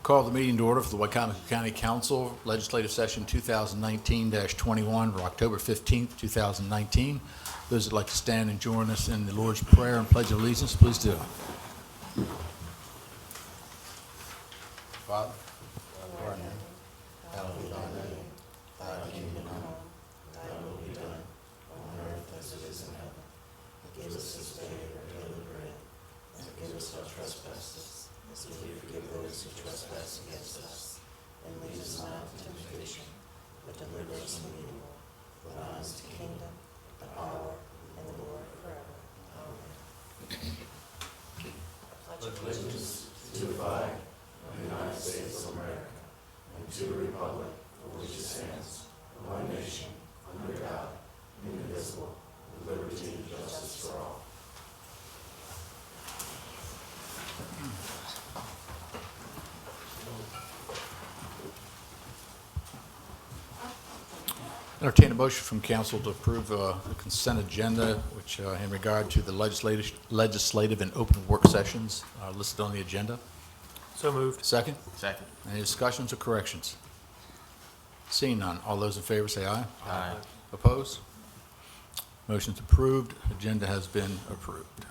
Call the meeting to order for the Wicomico County Council Legislative Session 2019-21 for October 15th, 2019. Those that'd like to stand and join us in the Lord's Prayer and Pledge of Allegiance, please do. Father, hallowed be thy name. Thy kingdom come, thy will be done, on earth as it is in heaven. Give us this day our daily bread, and forgive us our trespasses, as we forgive those who trespass against us. And lead us not into temptation, but deliver us from evil. For thine is the kingdom, the power, and the glory forever. Amen. Pledge allegiance to the flag of the United States of America, and to the republic for which it stands, one nation, under God, indivisible, with liberty and justice for all. Entertain a motion from council to approve the consent agenda, which in regard to the legislative and open work sessions listed on the agenda. So moved. Second? Second. Any discussions or corrections? Seeing none, all those in favor say aye. Aye. Opposed? Motion's approved. Agenda has been approved.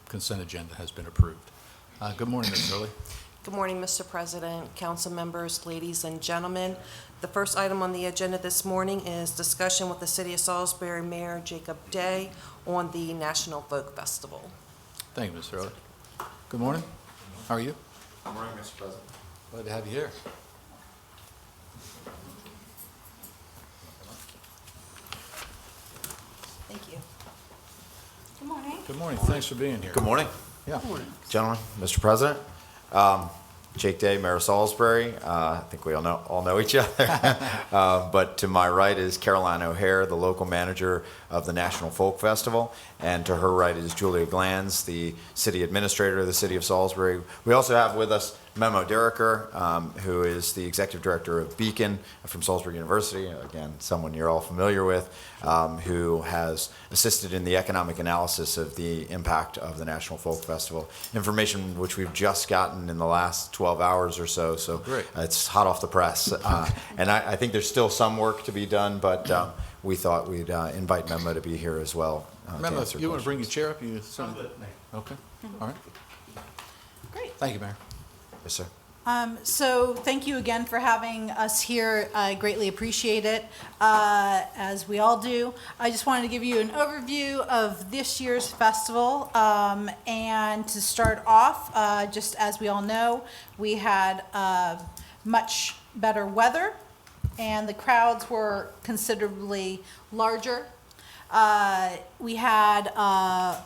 Consent agenda has been approved. Good morning, Ms. Hurley. Good morning, Mr. President, council members, ladies and gentlemen. The first item on the agenda this morning is discussion with the City of Salisbury Mayor Jacob Day on the National Folk Festival. Thank you, Ms. Hurley. Good morning. How are you? Good morning, Mr. President. Glad to have you here. Thank you. Good morning. Good morning. Thanks for being here. Good morning, Yeah. gentlemen, Mr. President. Jake Day, Mayor of Salisbury. I think we all know each other. But to my right is Caroline O'Hare, the local manager of the National Folk Festival. And to her right is Julia Glanz, the city administrator of the city of Salisbury. We also have with us Memo Derricker, who is the executive director of Beacon from Salisbury University, again, someone you're all familiar with, who has assisted in the economic analysis of the impact of the National Folk Festival. Information which we've just gotten in the last 12 hours or so, Great. It's hot off the press. And I think there's still some work to be done, but we thought we'd invite Memo to be here as well. Memo, if you want to bring your chair up, you I'm good. Okay. All right. Great. Thank you, Mayor. Yes, sir. So thank you again for having us here. I greatly appreciate it, as we all do. I just wanted to give you an overview of this year's festival. And to start off, just as we all know, we had much better weather, and the crowds were considerably larger. We had,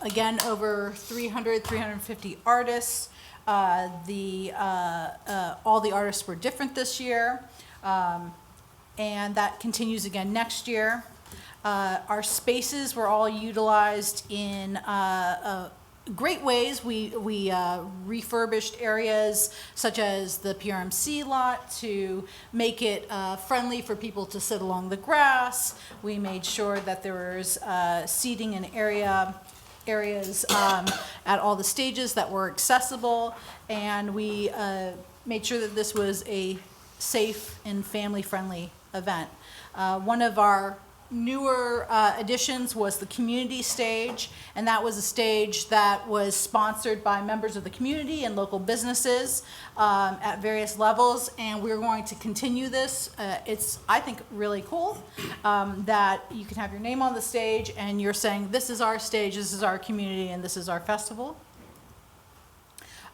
again, over 350 artists. All the artists were different this year, and that continues again next year. Our spaces were all utilized in great ways. We refurbished areas such as the PRMC lot to make it friendly for people to sit along the grass. We made sure that there was seating and areas at all the stages that were accessible, and we made sure that this was a safe and family-friendly event. One of our newer additions was the community stage, and that was a stage that was sponsored by members of the community and local businesses at various levels, and we're going to continue this. It's, I think, really cool that you can have your name on the stage and you're saying, this is our stage, this is our community, and this is our festival.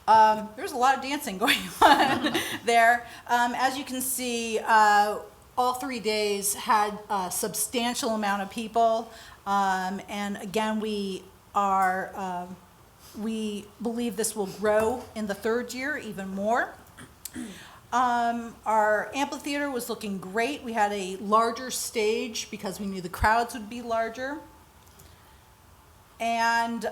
There's a lot of dancing going on there. As you can see, all 3 days had a substantial amount of people, and again, we believe this will grow in the third year even more. Our amphitheater was looking great. We had a larger stage because we knew the crowds would be larger. And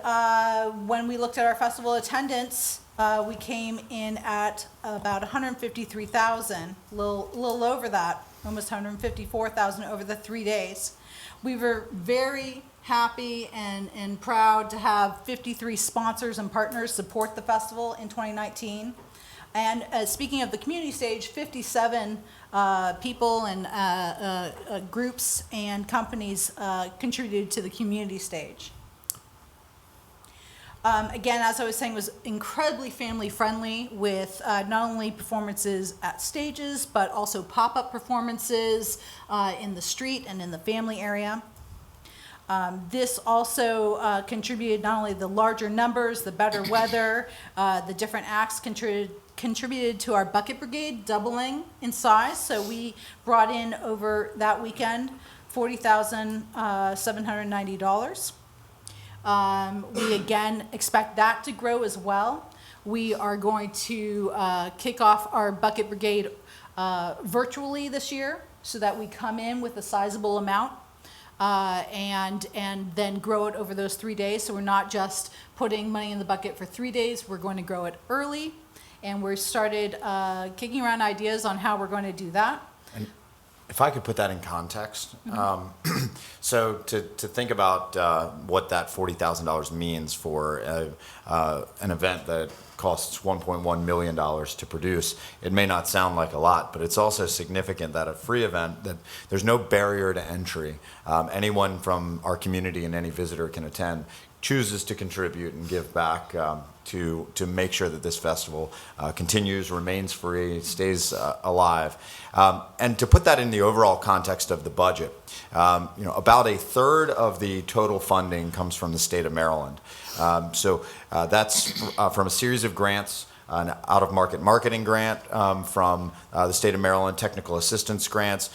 when we looked at our festival attendance, we came in at about 153,000, a little over that, almost 154,000 over the 3 days. We were very happy and proud to have 53 sponsors and partners support the festival in 2019. And speaking of the community stage, 57 people and groups and companies contributed to the community stage. Again, as I was saying, was incredibly family-friendly with not only performances at stages, but also pop-up performances in the street and in the family area. This also contributed not only the larger numbers, the better weather, the different acts contributed to our bucket brigade doubling in size. So we brought in over that weekend $40,790. We again expect that to grow as well. We are going to kick off our bucket brigade virtually this year so that we come in with a sizable amount and then grow it over those 3 days. So we're not just putting money in the bucket for 3 days, we're going to grow it early. And we started kicking around ideas on how we're going to do that. If I could put that in context, so to think about what that $40,000 means for an event that costs $1.1 million to produce, it may not sound like a lot, but it's also significant that a free event, that there's no barrier to entry. Anyone from our community and any visitor can attend, chooses to contribute and give back to make sure that this festival continues, remains free, stays alive. And to put that in the overall context of the budget, about a third of the total funding comes from the state of Maryland. So that's from a series of grants, an out-of-market marketing grant from the state of Maryland, technical assistance grants.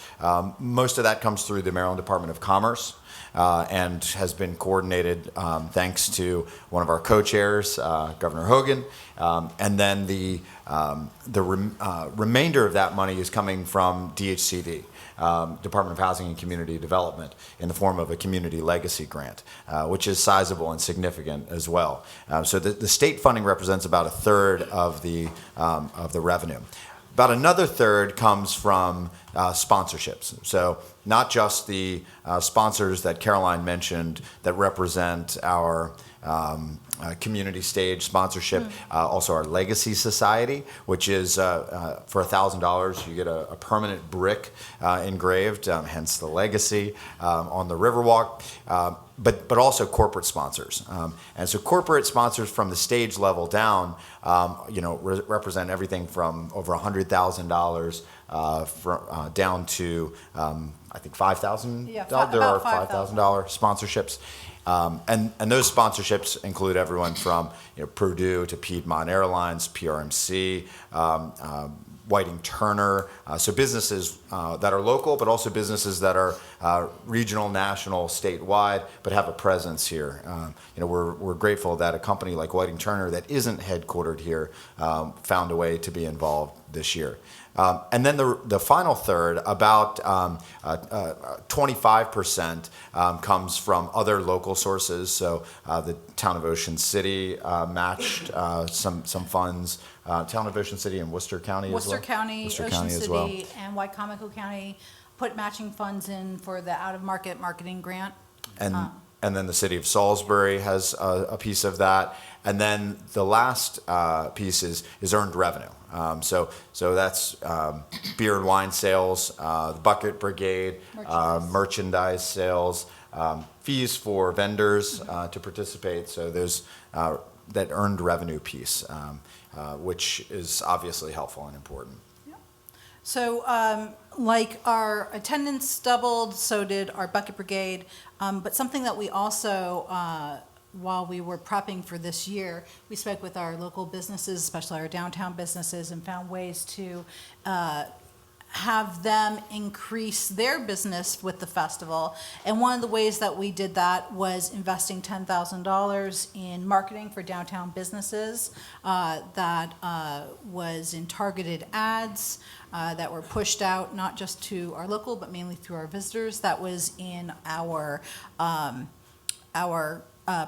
Most of that comes through the Maryland Department of Commerce. And has been coordinated thanks to one of our co-chairs, Governor Hogan. And then the remainder of that money is coming from DHCD, Department of Housing and Community Development, in the form of a community legacy grant, which is sizable and significant as well. So the state funding represents about a third of the revenue. About another third comes from sponsorships. So not just the sponsors that Caroline mentioned that represent our community stage sponsorship, also our Legacy Society, which is for $1,000 you get a permanent brick engraved, hence the legacy on the Riverwalk. But also corporate sponsors. And so corporate sponsors from the stage level down, represent everything from over $100,000 down to, I think, $5,000. Yeah, There are about $5,000 sponsorships. And those sponsorships include everyone from Purdue to Piedmont Airlines, PRMC, Whiting Turner, so businesses that are local, but also businesses that are regional, national, statewide, but have a presence here. We're grateful that a company like Whiting Turner that isn't headquartered here found a way to be involved this year. And then the final third, about 25%, comes from other local sources. So the town of Ocean City matched some funds. Town of Ocean City and Worcester County as well. Worcester County, Worcester Ocean County City, as well. and Wicomico County put matching funds in for the out-of-market marketing grant. And then the city of Salisbury has a piece of that. And then the last piece is earned revenue. So that's beer and wine sales, the bucket brigade, merchandise sales, fees for vendors to participate. So there's that earned revenue piece, which is obviously helpful and important. So like our attendance doubled, so did our bucket brigade. But something that we also, while we were prepping for this year, we spoke with our local businesses, especially our downtown businesses, and found ways to have them increase their business with the festival. And one of the ways that we did that was investing $10,000 in marketing for downtown businesses that was in targeted ads that were pushed out not just to our local, but mainly through our visitors. That was in our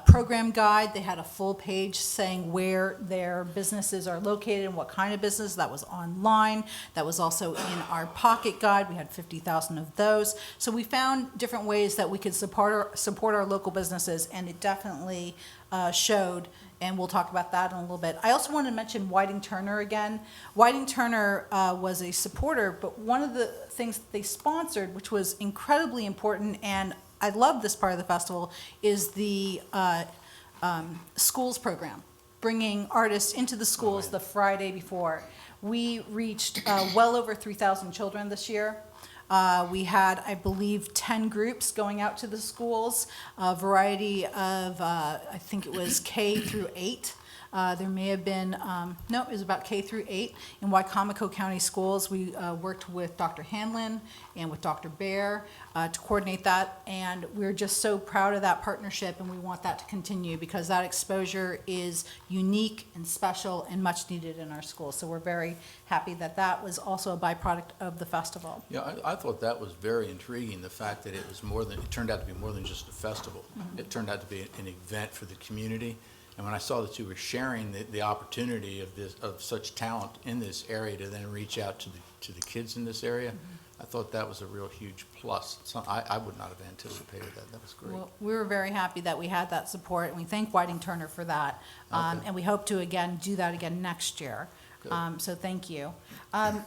program guide. They had a full page saying where their businesses are located and what kind of business. That was online. That was also in our pocket guide. We had 50,000 of those. So we found different ways that we could support our local businesses, and it definitely showed and we'll talk about that in a little bit. I also want to mention Whiting Turner again. Whiting Turner was a supporter, but one of the things that they sponsored, which was incredibly important, and I love this part of the festival, is the schools program, bringing artists into the schools the Friday before. We reached well over 3,000 children this year. We had, I believe, 10 groups going out to the schools, a variety of, I think it was K through 8. There may have been, no, it was about K through 8 in Wicomico County Schools. We worked with Dr. Hanlon and with Dr. Bear to coordinate that, and we're just so proud of that partnership, and we want that to continue because that exposure is unique and special and much needed in our schools. So we're very happy that that was also a byproduct of the festival. Yeah, I thought that was very intriguing, the fact that it was more than, it turned out to be more than just a festival. Mm-hmm. It turned out to be an event for the community. And when I saw that you were sharing the opportunity of such talent in this area to then reach out to the kids in this area, I thought that was a real huge plus. So I would not have anticipated that. That was great. Well, we were very happy that we had that support, and we thank Whiting Turner for that. Okay. And we hope to again do that again next year. Good. So thank you.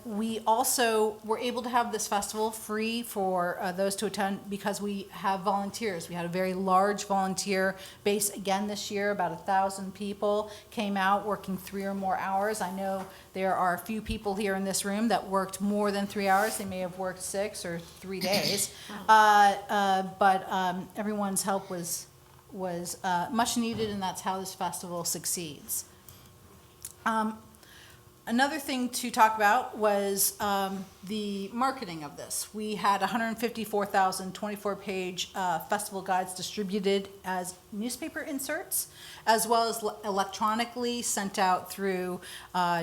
We also were able to have this festival free for those to attend because we have volunteers. We had a very large volunteer base again this year. About 1,000 people came out working 3 or more hours. I know there are a few people here in this room that worked more than 3 hours. They may have worked 6 or 3 days. But everyone's help was much needed, and that's how this festival succeeds. Another thing to talk about was the marketing of this. We had 154,000 24-page festival guides distributed as newspaper inserts, as well as electronically sent out through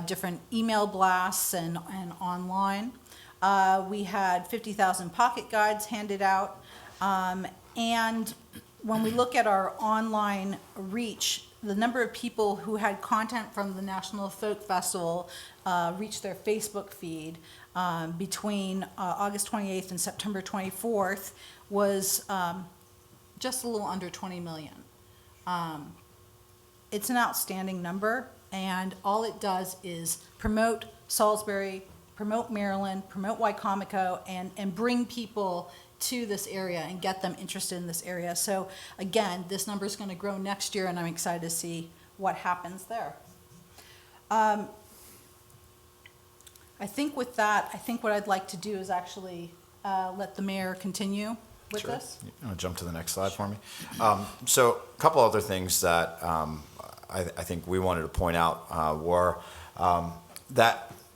different email blasts and online. We had 50,000 pocket guides handed out. And when we look at our online reach, the number of people who had content from the National Folk Festival reached their Facebook feed between August 28th and September 24th was just a little under 20 million. It's an outstanding number, and all it does is promote Salisbury, promote Maryland, promote Wicomico, and bring people to this area and get them interested in this area. So again, this number is going to grow next year, and I'm excited to see what happens there. I think with that, I think what I'd like to do is actually let the mayor continue with Sure. this. You want to jump to the next slide for me? So a couple other things that I think we wanted to point out were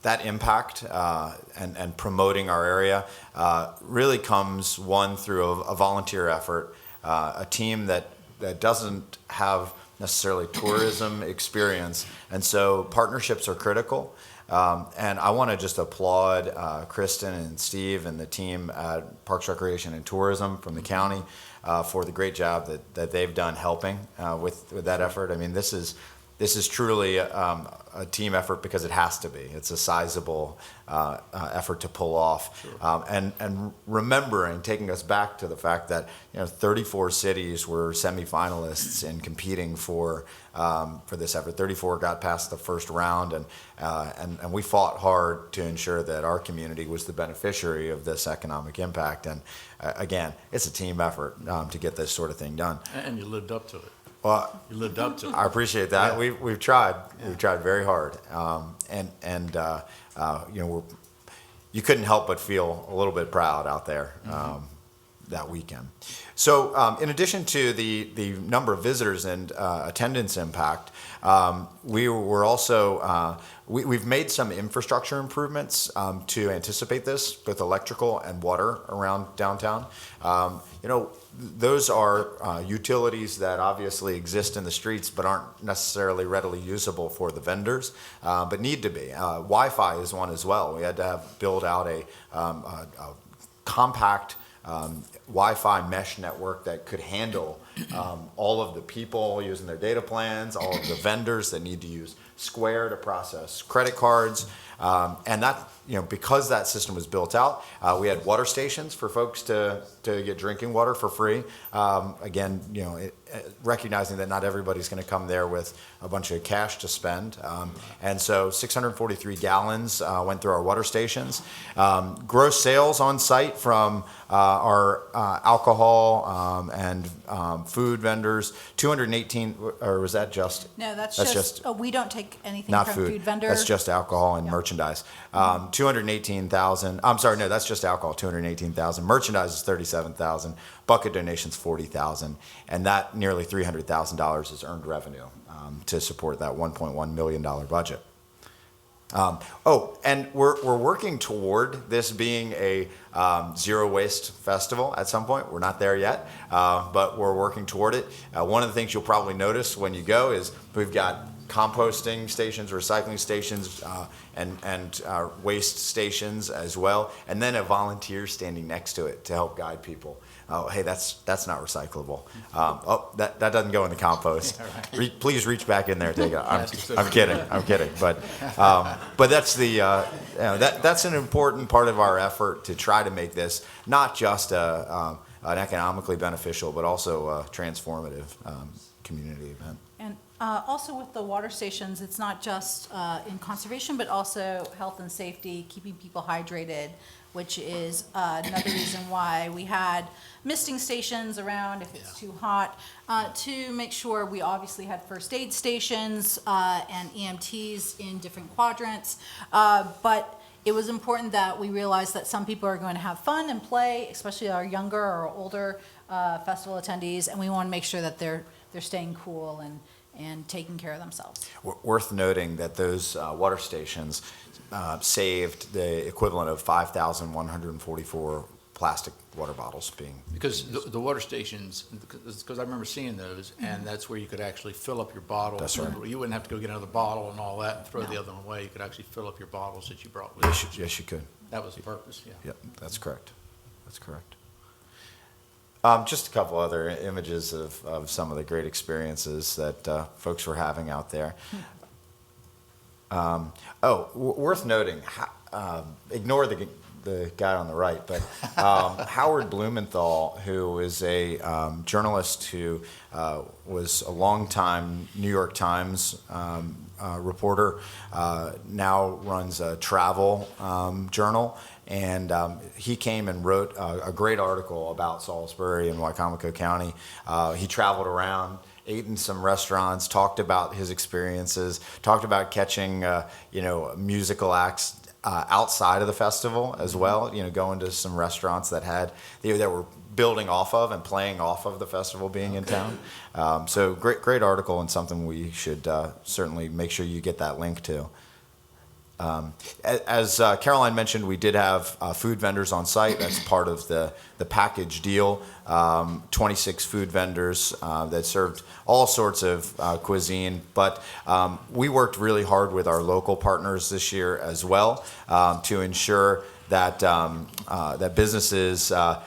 that impact and promoting our area really comes, one, through a volunteer effort, a team that doesn't have necessarily tourism experience, and so partnerships are critical. And I want to just applaud Kristen and Steve and the team at Parks, Recreation, and Tourism from the county for the great job that they've done helping with that effort. I mean, this is truly a team effort because it has to be. It's a sizable effort to pull off. Sure. And remembering, taking us back to the fact that 34 cities were semifinalists in competing for this effort. 34 got past the first round, and we fought hard to ensure that our community was the beneficiary of this economic impact. And again, it's a team effort to get this sort of thing done. And you lived up to it. Well, You lived up to it. I appreciate that. Yeah. We've tried. Yeah. We've tried very hard. You couldn't help but feel a little bit proud out there that weekend. So, in addition to the number of visitors and attendance impact, we were also we've made some infrastructure improvements to anticipate this, both electrical and water around downtown. Those are utilities that obviously exist in the streets but aren't necessarily readily usable for the vendors, but need to be. Wi-Fi is one as well. We had to build out a compact Wi-Fi mesh network that could handle all of the people using their data plans, all of the vendors that need to use Square to process credit cards. And that, because that system was built out, we had water stations for folks to get drinking water for free. Again, recognizing that not everybody's going to come there with a bunch of cash to spend. And so 643 gallons went through our water stations. Gross sales on site from our alcohol and food vendors, 218, or was that just? No, that's just we don't take anything not from food. food vendor. That's just alcohol and merchandise. 218,000. I'm sorry, no, that's just alcohol. 218,000. Merchandise is 37,000. Bucket donations 40,000, and that nearly $300,000 is earned revenue to support that $1.1 million budget. And we're working toward this being a zero waste festival at some point. We're not there yet, but we're working toward it. One of the things you'll probably notice when you go is we've got composting stations, recycling stations, and waste stations as well, and then a volunteer standing next to it to help guide people. Oh, hey, that's not recyclable. That doesn't go in the compost. Yeah, right. Please reach back in there and take it out. I'm kidding. But that's that's an important part of our effort to try to make this not just an economically beneficial, but also a transformative community event. And also with the water stations, it's not just in conservation, but also health and safety, keeping people hydrated, which is another reason why we had misting stations around if it's too hot, to make sure we obviously had first aid stations and EMTs in different quadrants. But it was important that we realized that some people are going to have fun and play, especially our younger or older festival attendees, and we want to make sure that they're staying cool and taking care of themselves. Worth noting that those water stations saved the equivalent of 5,144 plastic water bottles being Because the water stations, because I remember seeing those, and that's where you could actually fill up your bottle. That's right. You wouldn't have to go get another bottle and all that and throw the other one away. You could actually fill up your bottles that you brought with you. Yes, you could. That was the purpose, yeah. Yep, that's correct. Just a couple other images of some of the great experiences that folks were having out there. Worth noting, ignore the guy on the right, but Howard Blumenthal, who is a journalist who was a longtime New York Times reporter, now runs a travel journal. And he came and wrote a great article about Salisbury and Wicomico County. He traveled around, ate in some restaurants, talked about his experiences, talked about catching musical acts outside of the festival as well. Going to some restaurants that were building off of and playing off of the festival being in town. So great article, and something we should certainly make sure you get that link to. As Caroline mentioned, we did have food vendors on site. That's part of the package deal. 26 food vendors that served all sorts of cuisine. But we worked really hard with our local partners this year as well to ensure that that businesses, the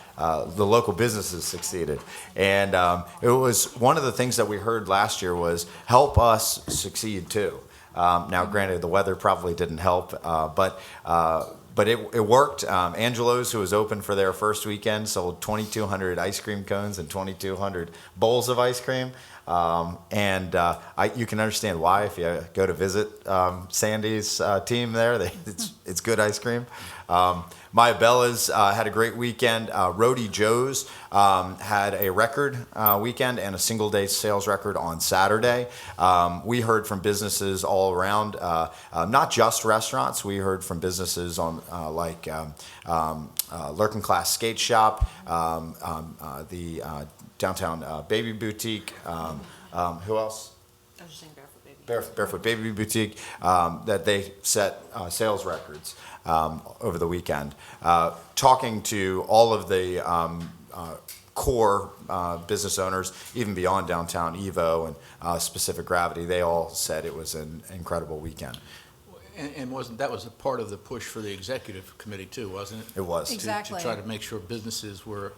local businesses succeeded. And it was one of the things that we heard last year was help us succeed too. Now, granted, the weather probably didn't help, but it worked. Angelo's, who was open for their first weekend, sold 2,200 ice cream cones and 2,200 bowls of ice cream. You can understand why if you go to visit Sandy's team there. It's good ice cream. Maya Bella's had a great weekend. Roadie Joe's had a record weekend and a single-day sales record on Saturday. We heard from businesses all around, not just restaurants. We heard from businesses on like Lurkin Class Skate Shop, the downtown Baby Boutique. Who else? I was just saying Barefoot Baby. Barefoot Baby Boutique, that they set sales records over the weekend. Talking to all of the core business owners, even beyond downtown Evo and Specific Gravity, they all said it was an incredible weekend. And that was a part of the push for the executive committee too, wasn't it? It was. Exactly. To try to make sure businesses were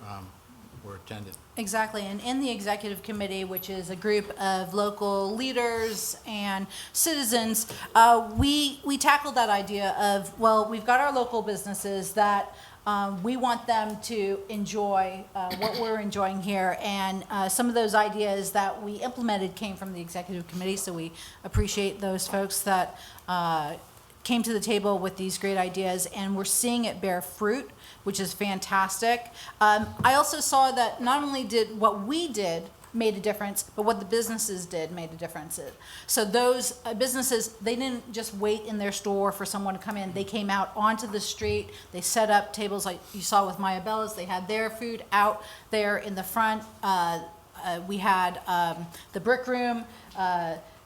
were attended. Exactly, and in the executive committee, which is a group of local leaders and citizens, we tackled that idea of, well, we've got our local businesses that we want them to enjoy what we're enjoying here, and some of those ideas that we implemented came from the executive committee, so we appreciate those folks that came to the table with these great ideas, and we're seeing it bear fruit, which is fantastic. I also saw that not only did what we did made a difference, but what the businesses did made a difference. So those businesses, they didn't just wait in their store for someone to come in. They came out onto the street. They set up tables like you saw with Maya Bella's. They had their food out there in the front. We had the Brick Room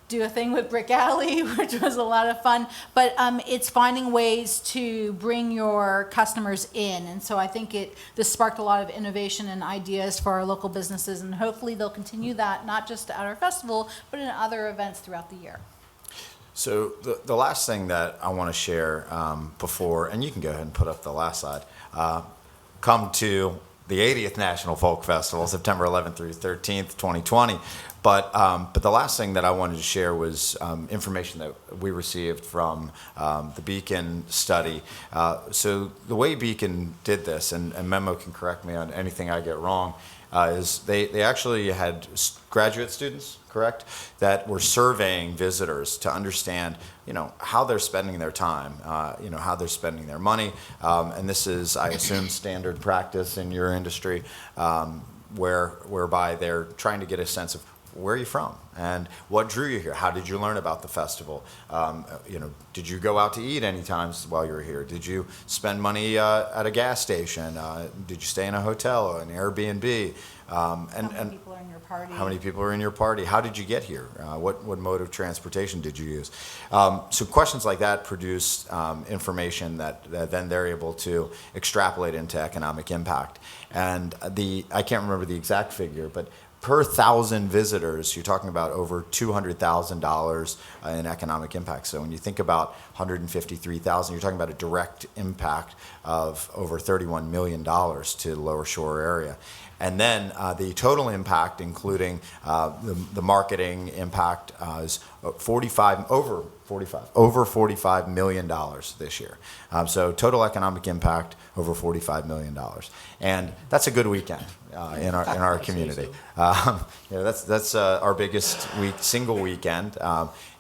do a thing with Brick Alley, which was a lot of fun. But it's finding ways to bring your customers in. And so I think this sparked a lot of innovation and ideas for our local businesses. And hopefully they'll continue that, not just at our festival, but in other events throughout the year. So the last thing that I want to share before, and you can go ahead and put up the last slide, come to the 80th National Folk Festival, September 11th through 13th, 2020. But the last thing that I wanted to share was information that we received from the Beacon study. So the way Beacon did this, and Memo can correct me on anything I get wrong, is they actually had graduate students, correct, that were surveying visitors to understand, how they're spending their time, how they're spending their money. And this is, I assume, standard practice in your industry, whereby they're trying to get a sense of where are you from and what drew you here? How did you learn about the festival? Did you go out to eat any times while you were here? Did you spend money at a gas station? Did you stay in a hotel or an Airbnb? How many people are in your party? How many people are in your party? How did you get here? What mode of transportation did you use? So questions like that produce information that then they're able to extrapolate into economic impact. And I can't remember the exact figure, but per 1,000 visitors, you're talking about over $200,000 in economic impact. So when you think about 153,000, you're talking about a direct impact of over $31 million to the Lower Shore area. And then the total impact, including the marketing impact, is over $45 million this year. So total economic impact over $45 million, and that's a good weekend in our community. That's our biggest single weekend,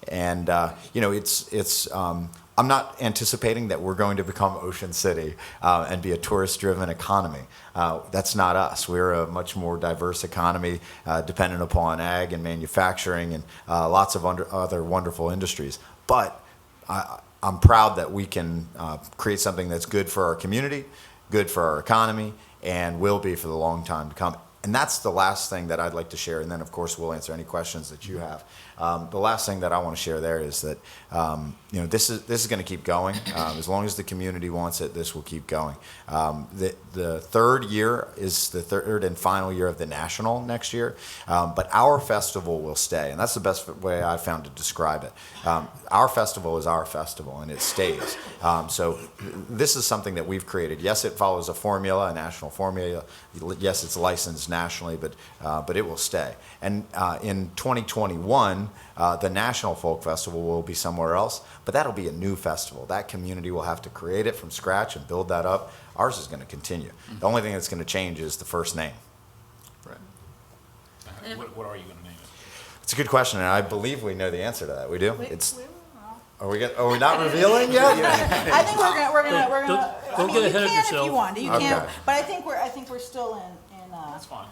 and it's. I'm not anticipating that we're going to become Ocean City and be a tourist-driven economy. That's not us. We're a much more diverse economy dependent upon ag and manufacturing and lots of other wonderful industries. But I'm proud that we can create something that's good for our community, good for our economy, and will be for the long time to come. And that's the last thing that I'd like to share. And then, of course, we'll answer any questions that you have. The last thing that I want to share there is that this is going to keep going. As long as the community wants it, this will keep going. The third year is the third and final year of the national next year, but our festival will stay, and that's the best way I found to describe it. Our festival is our festival, and it stays. So this is something that we've created. Yes, it follows a formula, a national formula. Yes, it's licensed nationally, but it will stay. And in 2021. The National Folk Festival will be somewhere else, but that'll be a new festival. That community will have to create it from scratch and build that up. Ours is going to continue. The only thing that's going to change is the first name. Right. What are you going to name it? It's a good question, and I believe we know the answer to that. We do? Are we not revealing yet? I think we're gonna. Don't get ahead of You can yourself. if you want. You Okay. can, but I think we're still in. That's fine.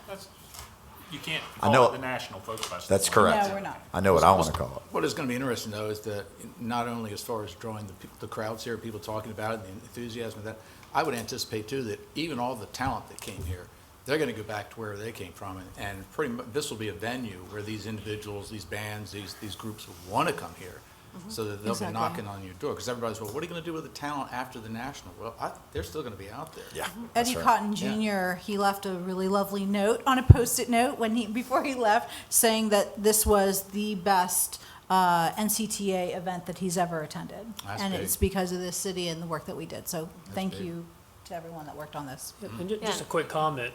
You can't I know- call it the National Folk Festival. That's correct. No, we're not. I know what I want to call it. What is going to be interesting, though, is that not only as far as drawing the crowds here, people talking about it, the enthusiasm of that, I would anticipate, too, that even all the talent that came here, they're going to go back to where they came from. And pretty much this will be a venue where these individuals, these bands, these groups want to come here. So that they'll Exactly. be knocking on your door. Because everybody's, well, what are you going to do with the talent after the national? Well, they're still going to be out there. Yeah. Eddie that's right. Cotton Jr. He left a really lovely note on a Post-it note before he left, saying that this was the best NCTA event that he's ever attended, That's and big. it's because of this city and the work that we did. So thank big. you to everyone that worked on this. And just a quick comment,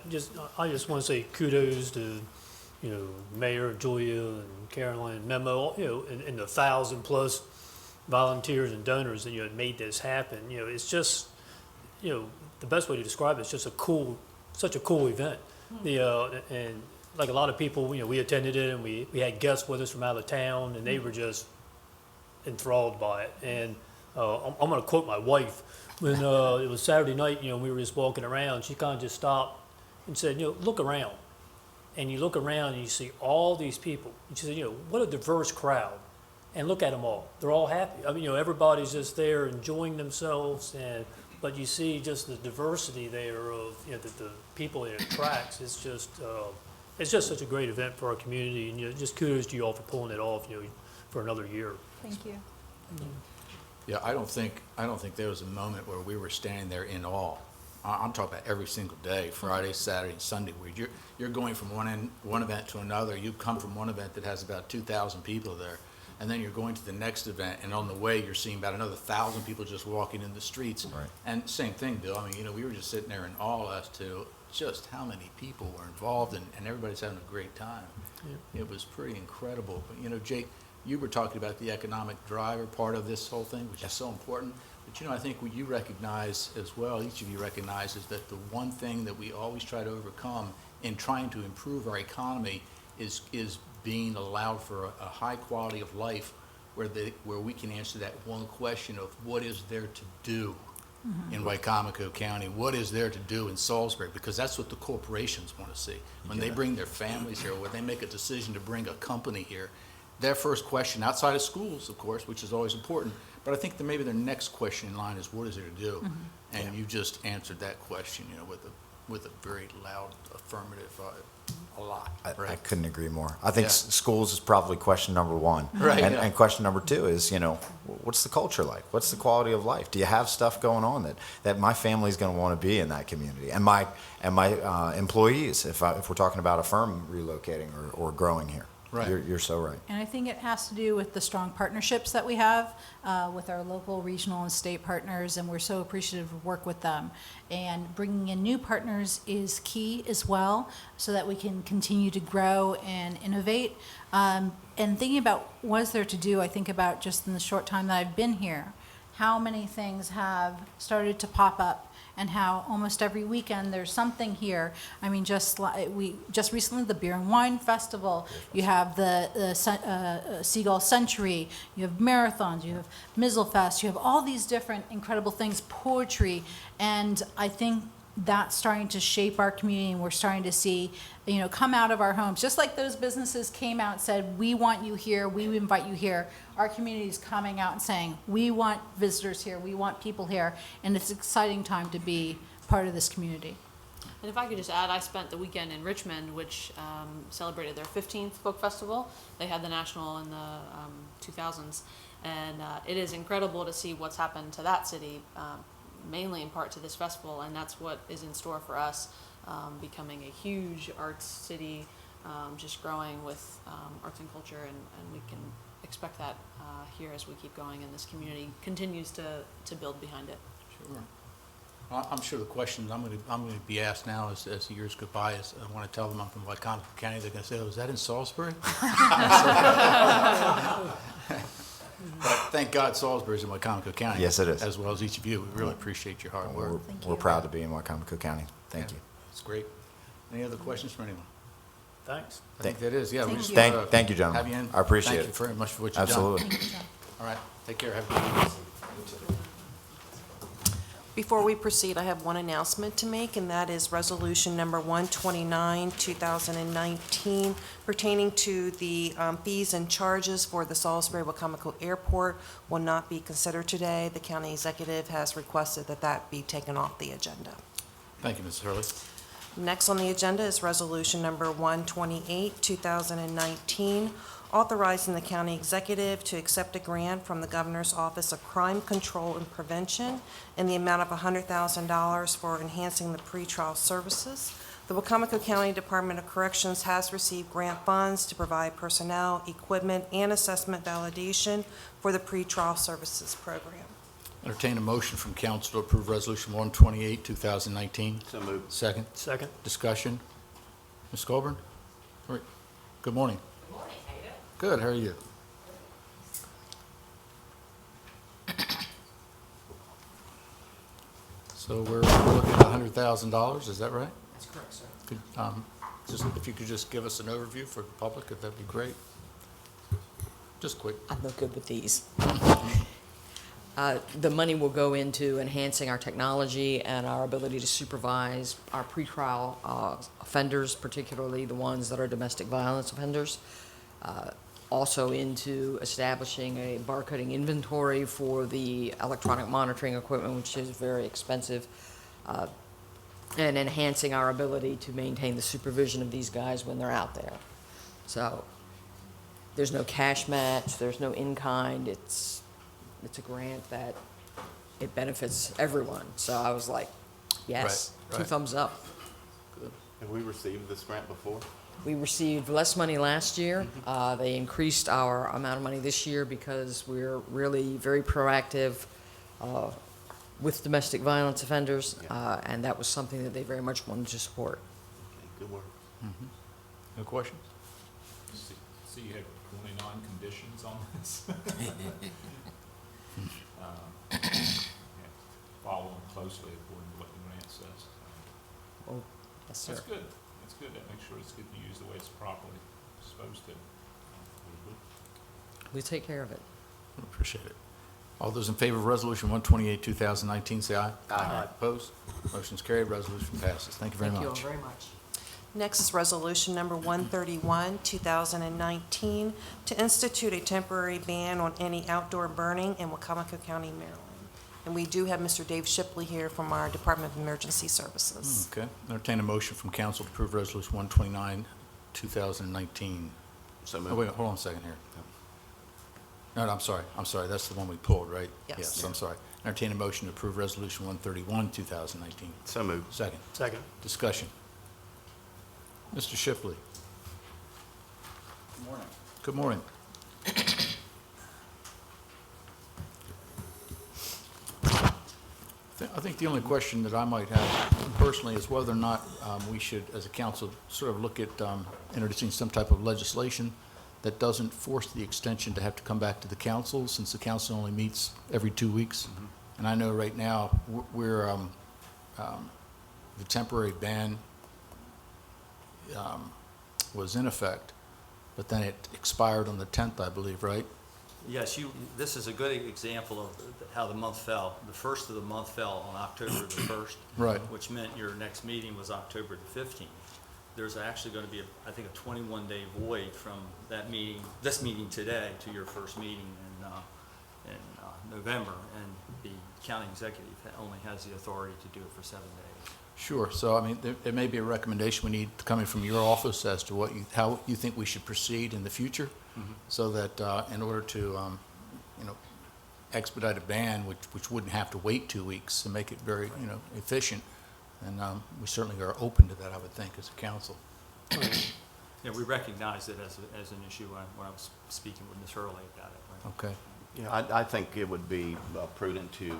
I just want to say kudos to, Mayor Julia and Caroline Memo, and the 1,000+ volunteers and donors that, made this happen. It's just, the best way to describe it, it's just such a cool event. And like a lot of people, we attended it, and we had guests with us from out of town, and they were just enthralled by it. And I'm going to quote my wife. When it was Saturday night, we were just walking around, she kind of just stopped and said, look around. And you look around and you see all these people. And she said, what a diverse crowd. And look at them all. They're all happy. I mean, everybody's just there enjoying themselves. But you see just the diversity there of, the people it attracts. It's just such a great event for our community. And just kudos to you all for pulling it off, for another year. Thank you. Yeah, I don't think there was a moment where we were standing there in awe. I'm talking about every single day, Friday, Saturday, and Sunday, where you're going from one event to another. You come from one event that has about 2,000 people there, and then you're going to the next event, and on the way you're seeing about another 1,000 people just walking in the streets. Right. And same thing, Bill. I mean, we were just sitting there in awe as to just how many people were involved, and everybody's having a great time. Yeah. It was pretty incredible. But Jake, you were talking about the economic driver part of this whole thing, which is so important. But I think what you recognize as well, each of you recognizes that the one thing that we always try to overcome in trying to improve our economy is being allowed for a high quality of life where we can answer that one question of what is there to do in Wicomico County, what is there to do in Salisbury, because that's what the corporations want to see. When they bring their families here, when they make a decision to bring a company here, their first question, outside of schools, of course, which is always important, but I think that maybe their next question in line is what is there to do? And you just answered that question, with a very loud affirmative, a lot. Right? I couldn't agree more. I think Yeah. schools is probably question number one. Right, And, yeah. and question number two is, what's the culture like? What's the quality of life? Do you have stuff going on that my family's going to want to be in that community? And my employees, if we're talking about a firm relocating or growing here. Right. You're so right. And I think it has to do with the strong partnerships that we have with our local, regional, and state partners, and we're so appreciative of work with them. And bringing in new partners is key as well, so that we can continue to grow and innovate. And thinking about what is there to do, I think about just in the short time that I've been here, how many things have started to pop up, and how almost every weekend there's something here. I mean, just recently the Beer and Wine Festival, you have the Seagull Century, you have marathons, you have Mizzlefest, you have all these different incredible things, poetry, and I think that's starting to shape our community, and we're starting to see, come out of our homes. Just like those businesses came out and said, we want you here, we invite you here, our community is coming out and saying, we want visitors here, we want people here, and it's an exciting time to be part of this community. And if I could just add, I spent the weekend in Richmond, which celebrated their 15th folk festival. They had the national in the 2000s, and it is incredible to see what's happened to that city, mainly in part to this festival, and that's what is in store for us, becoming a huge arts city, just growing with arts and culture, and we can expect that here as we keep going, and this community continues to build behind it. Sure. Well, I'm sure the questions I'm going to be asked now as the years go by is I want to tell them I'm from Wicomico County. They're going to say, "Oh, is that in Salisbury?" But thank God Salisbury's in Wicomico County. Yes, it is. As well as each of you. We really appreciate your hard work. We're proud to be in Wicomico County. Thank you. It's great. Any other questions for anyone? Thanks. I think that is, yeah. We just Thank wanna you, gentlemen. Have you in. I appreciate Thank it. you very much for what you've done. Absolutely. All right. Take care. Have a good evening. Before we proceed, I have one announcement to make, and that is Resolution Number 129, 2019, pertaining to the fees and charges for the Salisbury-Wicomico Airport will not be considered today. The county executive has requested that that be taken off the agenda. Thank you, Ms. Hurley. Next on the agenda is Resolution Number 128, 2019, authorizing the county executive to accept a grant from the Governor's Office of Crime Control and Prevention in the amount of $100,000 for enhancing the pretrial services. The Wicomico County Department of Corrections has received grant funds to provide personnel, equipment, and assessment validation for the pretrial services program. Entertain a motion from council to approve Resolution 128, 2019. So moved. Second. Second. Discussion. Ms. Colburn? All right. Good morning. Good morning, how you doing? Good, how are you? So we're looking at $100,000, is that right? That's correct, sir. Could, if you could just give us an overview for the public, that'd be great. Just quick. I'm no good with these. The money will go into enhancing our technology and our ability to supervise our pretrial offenders, particularly the ones that are domestic violence offenders. Also into establishing a barcoding inventory for the electronic monitoring equipment, which is very expensive, and enhancing our ability to maintain the supervision of these guys when they're out there. So there's no cash match, there's no in-kind, it's a grant that it benefits everyone. So I was like, yes, Right, two right. thumbs up. Have we received this grant before? We received less money last year. They increased our amount of money this year because we're really very proactive with domestic violence offenders, and that was something that they very much wanted to support. Okay, good work. No questions? See, you had 29 conditions on this. Yeah, follow them closely according to what the grant says. Oh, yes, sir. That's good. That's good. That makes sure it's getting used the way it's properly supposed to. We take care of it. Appreciate it. All those in favor of Resolution 128, 2019, say aye. Aye. Opposed? Motion's carried, resolution passes. Thank you very Thank you all much. very much. Next is Resolution Number 131, 2019, to institute a temporary ban on any outdoor burning in Wicomico County, Maryland. And we do have Mr. Dave Shipley here from our Department of Emergency Services. Okay. Entertain a motion from council to approve Resolution 129, 2019. So Oh, moved. wait, hold on a second here. No, I'm sorry. That's the one we pulled, right? Yes. I'm sorry. Entertain a motion to approve Resolution 131, 2019. So moved. Second. Second. Discussion. Mr. Shipley. Good morning. I think the only question that I might have personally is whether or not we should, as a council, sort of look at introducing some type of legislation that doesn't force the extension to have to come back to the council, since the council only meets every 2 weeks. And I know right now, we're, the temporary ban was in effect, but then it expired on the 10th, I believe, right? Yes, this is a good example of how the month fell. The first of the month fell on October the 1st. Right. Which meant your next meeting was October the 15th. There's actually going to be, I think, a 21-day void from that meeting, this meeting today, to your first meeting in November. And the county executive only has the authority to do it for 7 days. Sure. So, I mean, there may be a recommendation we need coming from your office as to how you think we should proceed in the future, so that in order to, expedite a ban, which wouldn't have to wait 2 weeks, and make it very, efficient. And we certainly are open to that, I would think, as a council. Yeah, we recognized it as an issue when I was speaking with Ms. Hurley about it. Right? Okay. Yeah, I think it would be prudent to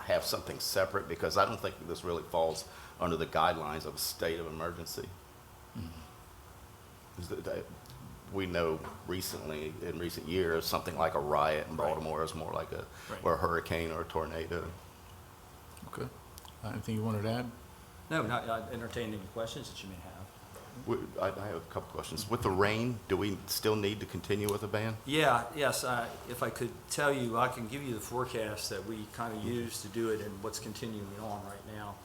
have something separate, because I don't think this really falls under the guidelines of a state of emergency. We know recently, in recent years, something like a riot in Baltimore is more like or a hurricane or a tornado. Okay. Anything you wanted to add? No, not entertain any questions that you may have. I have a couple questions. With the rain, do we still need to continue with the ban? Yeah, yes, if I could tell you, I can give you the forecast that we kind of use to do it and what's continuing on right now.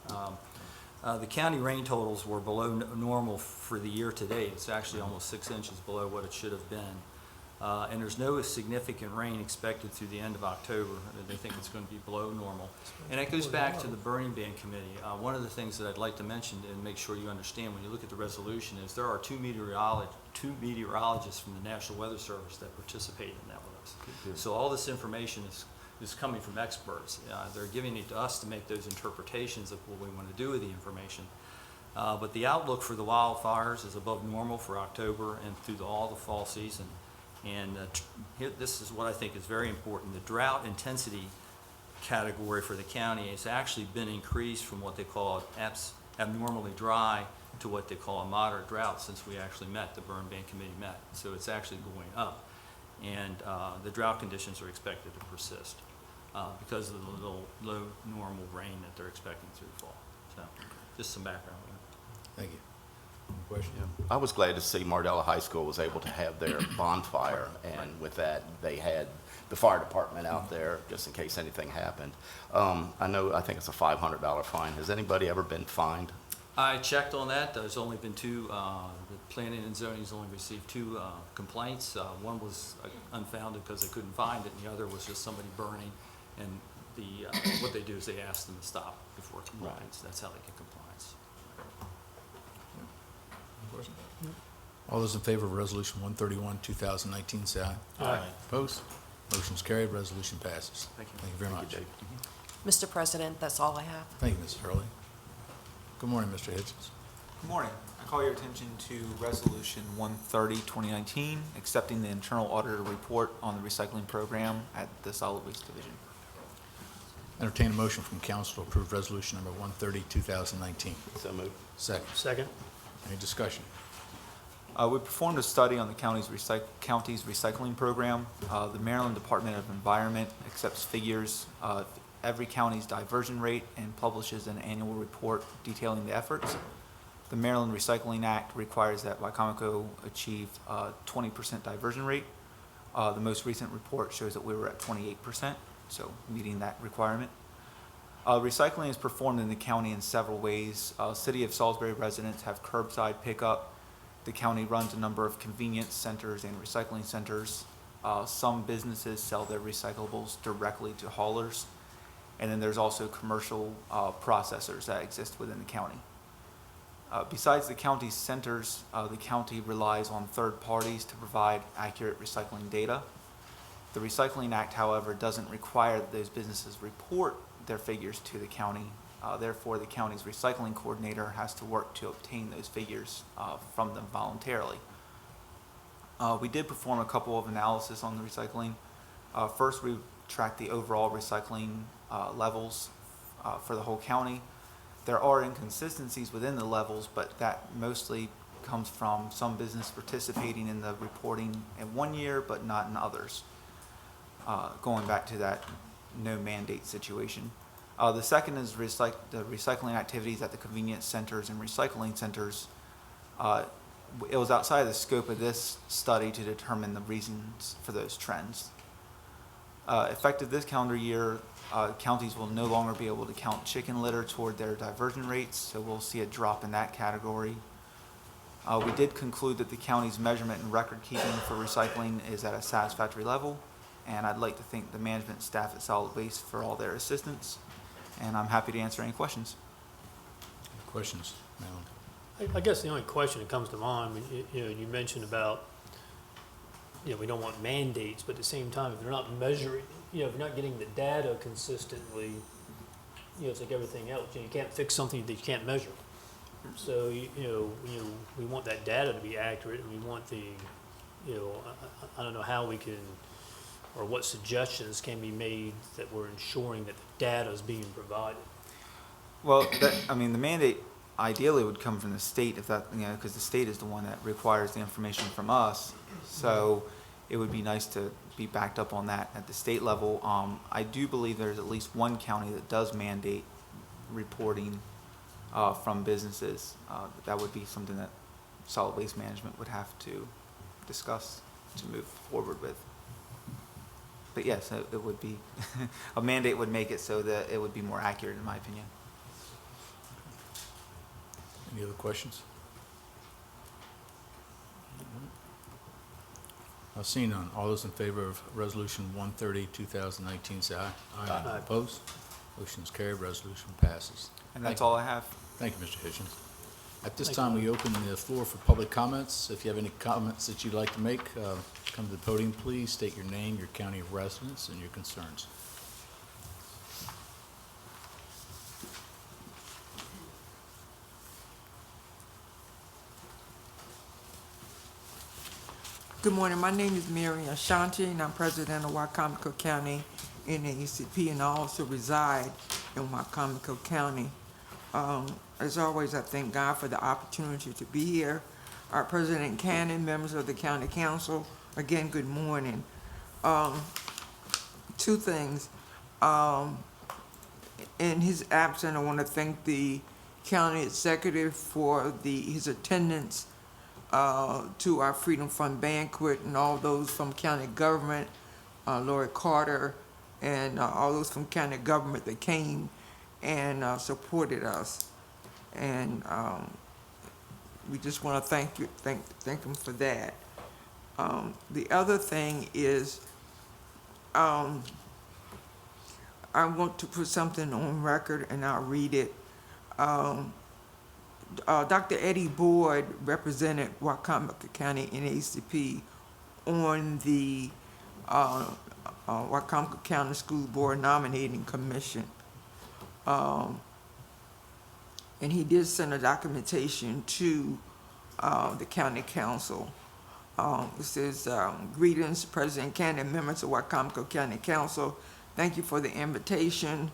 The county rain totals were below normal for the year to date. It's actually almost 6 inches below what it should have been. And there's no significant rain expected through the end of October. They think it's going to be below normal. And that goes back to the burning ban committee. One of the things that I'd like to mention and make sure you understand when you look at the resolution is there are two meteorologists from the National Weather Service that participate in that with us. So all this information is coming from experts. They're giving it to us to make those interpretations of what we want to do with the information. But the outlook for the wildfires is above normal for October and through all the fall season. And this is what I think is very important. The drought intensity category for the county. It's actually been increased from what they call abnormally dry to what they call a moderate drought since we actually met, the burn ban committee met. So it's actually going up. And the drought conditions are expected to persist because of the low normal rain that they're expecting through the fall. So just some background on that. Thank you. Any question? I was glad to see Mardella High School was able to have their bonfire, and with that, they had the fire department out there just in case anything happened. I think it's a $500 fine. Has anybody ever been fined? I checked on that. There's only been two, the planning and zoning has only received two complaints. One was unfounded because they couldn't find it, and the other was just somebody burning. And what they do is they ask them to stop before compliance. That's how they get compliance. All those in favor of Resolution 131, 2019, say aye. Aye. Opposed? Motion's carried. Resolution passes. Thank you. Thank you very much. Dave. Mr. President, that's all I have. Thank you, Mrs. Hurley. Good morning, Mr. Hitchens. Good morning. I call your attention to Resolution 130, 2019, accepting the internal auditor report on the recycling program at the Solid Waste Division. Entertain a motion from council to approve Resolution number 130, 2019. So moved. Second. Second? Any discussion? We performed a study on the county's recycling program. The Maryland Department of Environment accepts figures of every county's diversion rate and publishes an annual report detailing the efforts. The Maryland Recycling Act requires that Wicomico achieve a 20% diversion rate. The most recent report shows that we were at 28%, so meeting that requirement. Recycling is performed in the county in several ways. City of Salisbury residents have curbside pickup. The county runs a number of convenience centers and recycling centers. Some businesses sell their recyclables directly to haulers. And then there's also commercial processors that exist within the county. Besides the county's centers, the county relies on third parties to provide accurate recycling data. The Recycling Act, however, doesn't require that those businesses report their figures to the county. Therefore, the county's recycling coordinator has to work to obtain those figures from them voluntarily. We did perform a couple of analysis on the recycling. First, we tracked the overall recycling levels for the whole county. There are inconsistencies within the levels, but that mostly comes from some business participating in the reporting in one year, but not in others. Going back to that no mandate situation. The second is the recycling activities at the convenience centers and recycling centers. It was outside of the scope of this study to determine the reasons for those trends. Effective this calendar year, counties will no longer be able to count chicken litter toward their diversion rates, so we'll see a drop in that category. We did conclude that the county's measurement and record keeping for recycling is at a satisfactory level, and I'd like to thank the management staff at Solid Waste for all their assistance, and I'm happy to answer any questions. Any questions, Madeline? I guess the only question that comes to mind, you mentioned about, we don't want mandates, but at the same time, if they're not measuring, if you're not getting the data consistently, it's like everything else. You can't fix something that you can't measure. So, we want that data to be accurate, and we want I don't know how we can, or what suggestions can be made that we're ensuring that the data is being provided. Well, the mandate ideally would come from the state, if that, because the state is the one that requires the information from us. So it would be nice to be backed up on that at the state level. I do believe there's at least one county that does mandate reporting from businesses. That would be something that solid waste management would have to discuss to move forward with. But yes, it would be, a mandate would make it so that it would be more accurate, in my opinion. Any other questions? Seeing none, all those in favor of Resolution 130, 2019, say aye. Aye. Opposed? Motion is carried, resolution passes. And that's all I have. Thank you, Mr. Hitchens. At this Thank time, we open the floor for public comments. If you have any comments that you'd like to make, come to the podium, please. State your name, your county of residence, and your concerns. Good morning. My name is Mary Ashanti, and I'm president of Wicomico County NAACP and I also reside in Wicomico County. As always, I thank God for the opportunity to be here. Our President Cannon, members of the County Council, again, good morning. Two things. In his absence, I want to thank the county executive for his attendance to our Freedom Fund banquet, and all those from county government, Lori Carter, and all those from county government that came and supported us. And we just want to thank them for that. The other thing is, I want to put something on record, and I'll read it. Dr. Eddie Boyd represented Wicomico County NAACP on the Wicomico County School Board Nominating Commission. And he did send a documentation to the County Council. It says, greetings, President Cannon, members of Wicomico County Council. Thank you for the invitation.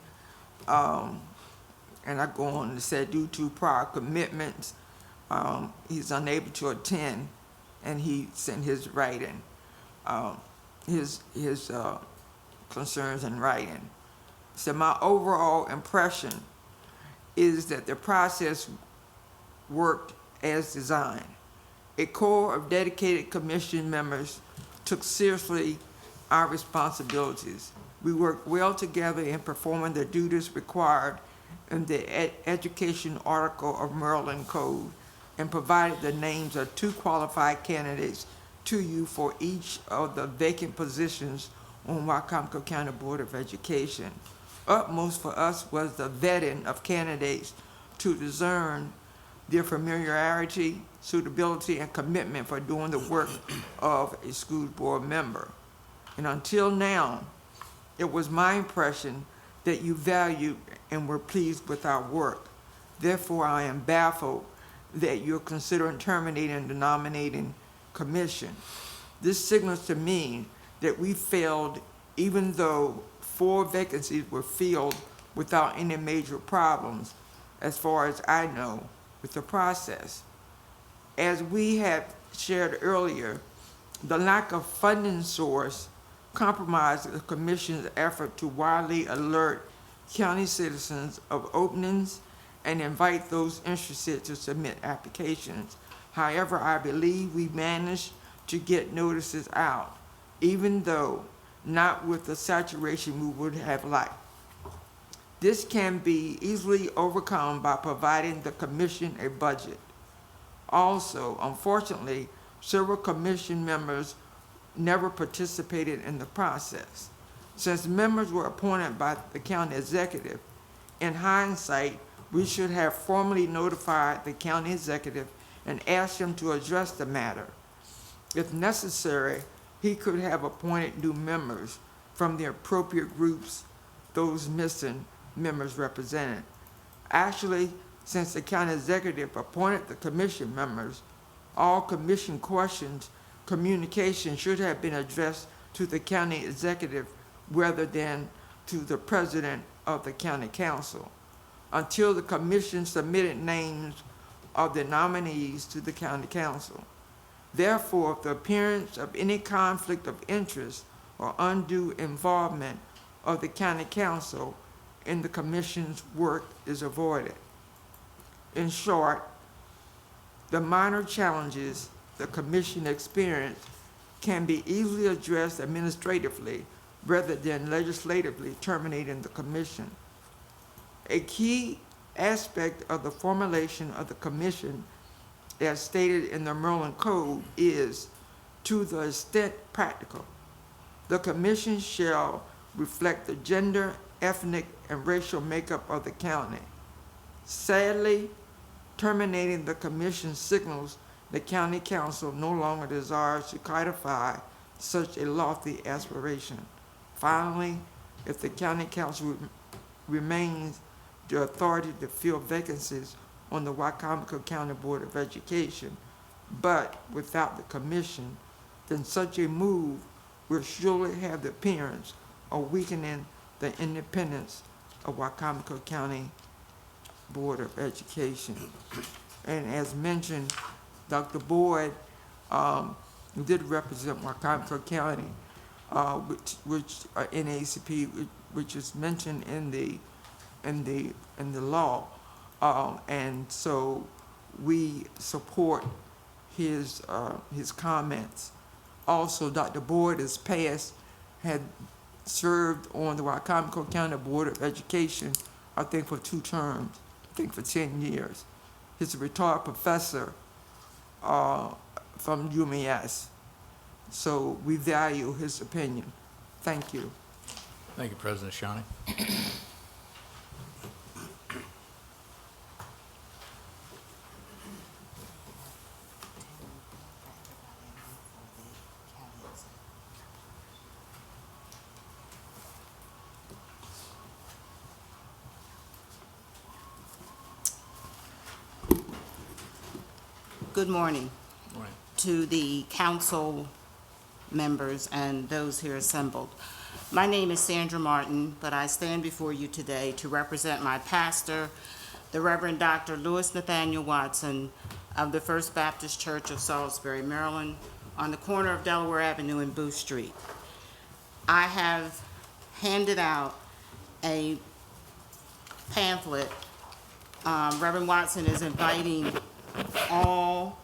And I go on to say, due to prior commitments, he's unable to attend, and he sent his writing, his concerns in writing. So my overall impression is that the process worked as designed. A core of dedicated commission members took seriously our responsibilities. We worked well together in performing the duties required in the education article of Maryland Code, and provided the names of 2 qualified candidates to you for each of the vacant positions on Wicomico County Board of Education. Utmost for us was the vetting of candidates to discern their familiarity, suitability, and commitment for doing the work of a school board member. And until now, it was my impression that you valued and were pleased with our work. Therefore, I am baffled that you're considering terminating the nominating commission. This signals to me that we failed, even though 4 vacancies were filled without any major problems, as far as I know, with the process. As we had shared earlier, the lack of funding source compromised the commission's effort to widely alert county citizens of openings and invite those interested to submit applications. However, I believe we managed to get notices out, even though not with the saturation we would have liked. This can be easily overcome by providing the commission a budget. Also, unfortunately, several commission members never participated in the process. Since members were appointed by the county executive, in hindsight, we should have formally notified the county executive and asked him to address the matter. If necessary, he could have appointed new members from the appropriate groups those missing members represented. Actually, since the county executive appointed the commission members, all commission questions, communication should have been addressed to the county executive rather than to the president of the county council, until the commission submitted names of the nominees to the county council. Therefore, the appearance of any conflict of interest or undue involvement of the county council in the commission's work is avoided. In short, the minor challenges the commission experienced can be easily addressed administratively rather than legislatively terminating the commission. A key aspect of the formulation of the commission, as stated in the Maryland Code, is, to the extent practical, the commission shall reflect the gender, ethnic, and racial makeup of the county. Sadly, terminating the commission signals the county council no longer desires to codify such a lofty aspiration. Finally, if the county council remains the authority to fill vacancies on the Wicomico County Board of Education, but without the commission, then such a move will surely have the appearance or weakening the independence of Wicomico County Board of Education. And as mentioned, Dr. Boyd did represent Wicomico County, which NAACP, which is mentioned in the law, and so we support his comments. Also, Dr. Boyd had served on the Wicomico County Board of Education, I think for 2 terms, I think for 10 years. He's a retired professor from UMass. So we value his opinion. Thank you. Thank you, President Shawnee. Good morning Morning. to the council members and those here assembled. My name is Sandra Martin, but I stand before you today to represent my pastor, the Reverend Dr. Louis Nathaniel Watson of the First Baptist Church of Salisbury, Maryland, on the corner of Delaware Avenue and Booth Street. I have handed out a pamphlet. Reverend Watson is inviting all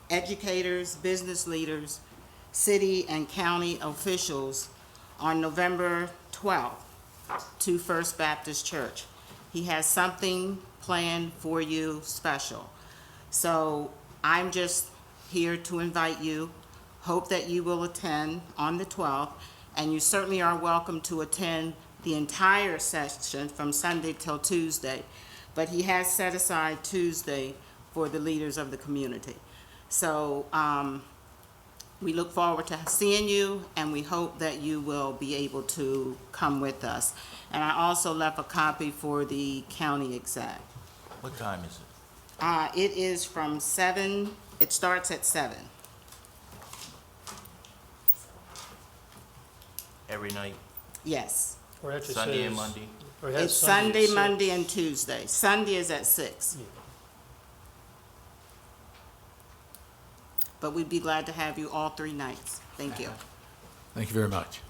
educators, business leaders, city and county officials on November 12th to First Baptist Church. He has something planned for you special. So I'm just here to invite you. Hope that you will attend on the 12th, and you certainly are welcome to attend the entire session from Sunday till Tuesday. But he has set aside Tuesday for the leaders of the community. So we look forward to seeing you, and we hope that you will be able to come with us. And I also left a copy for the county exec. What time is it? It is from 7, it starts at 7. Every night, Yes. Or actually Sunday and says- Monday? or it has It's Sunday Sunday, at 6. Monday, and Tuesday. Sunday is at 6. Yeah. But we'd be glad to have you all 3 nights. Thank you. Thank you very much.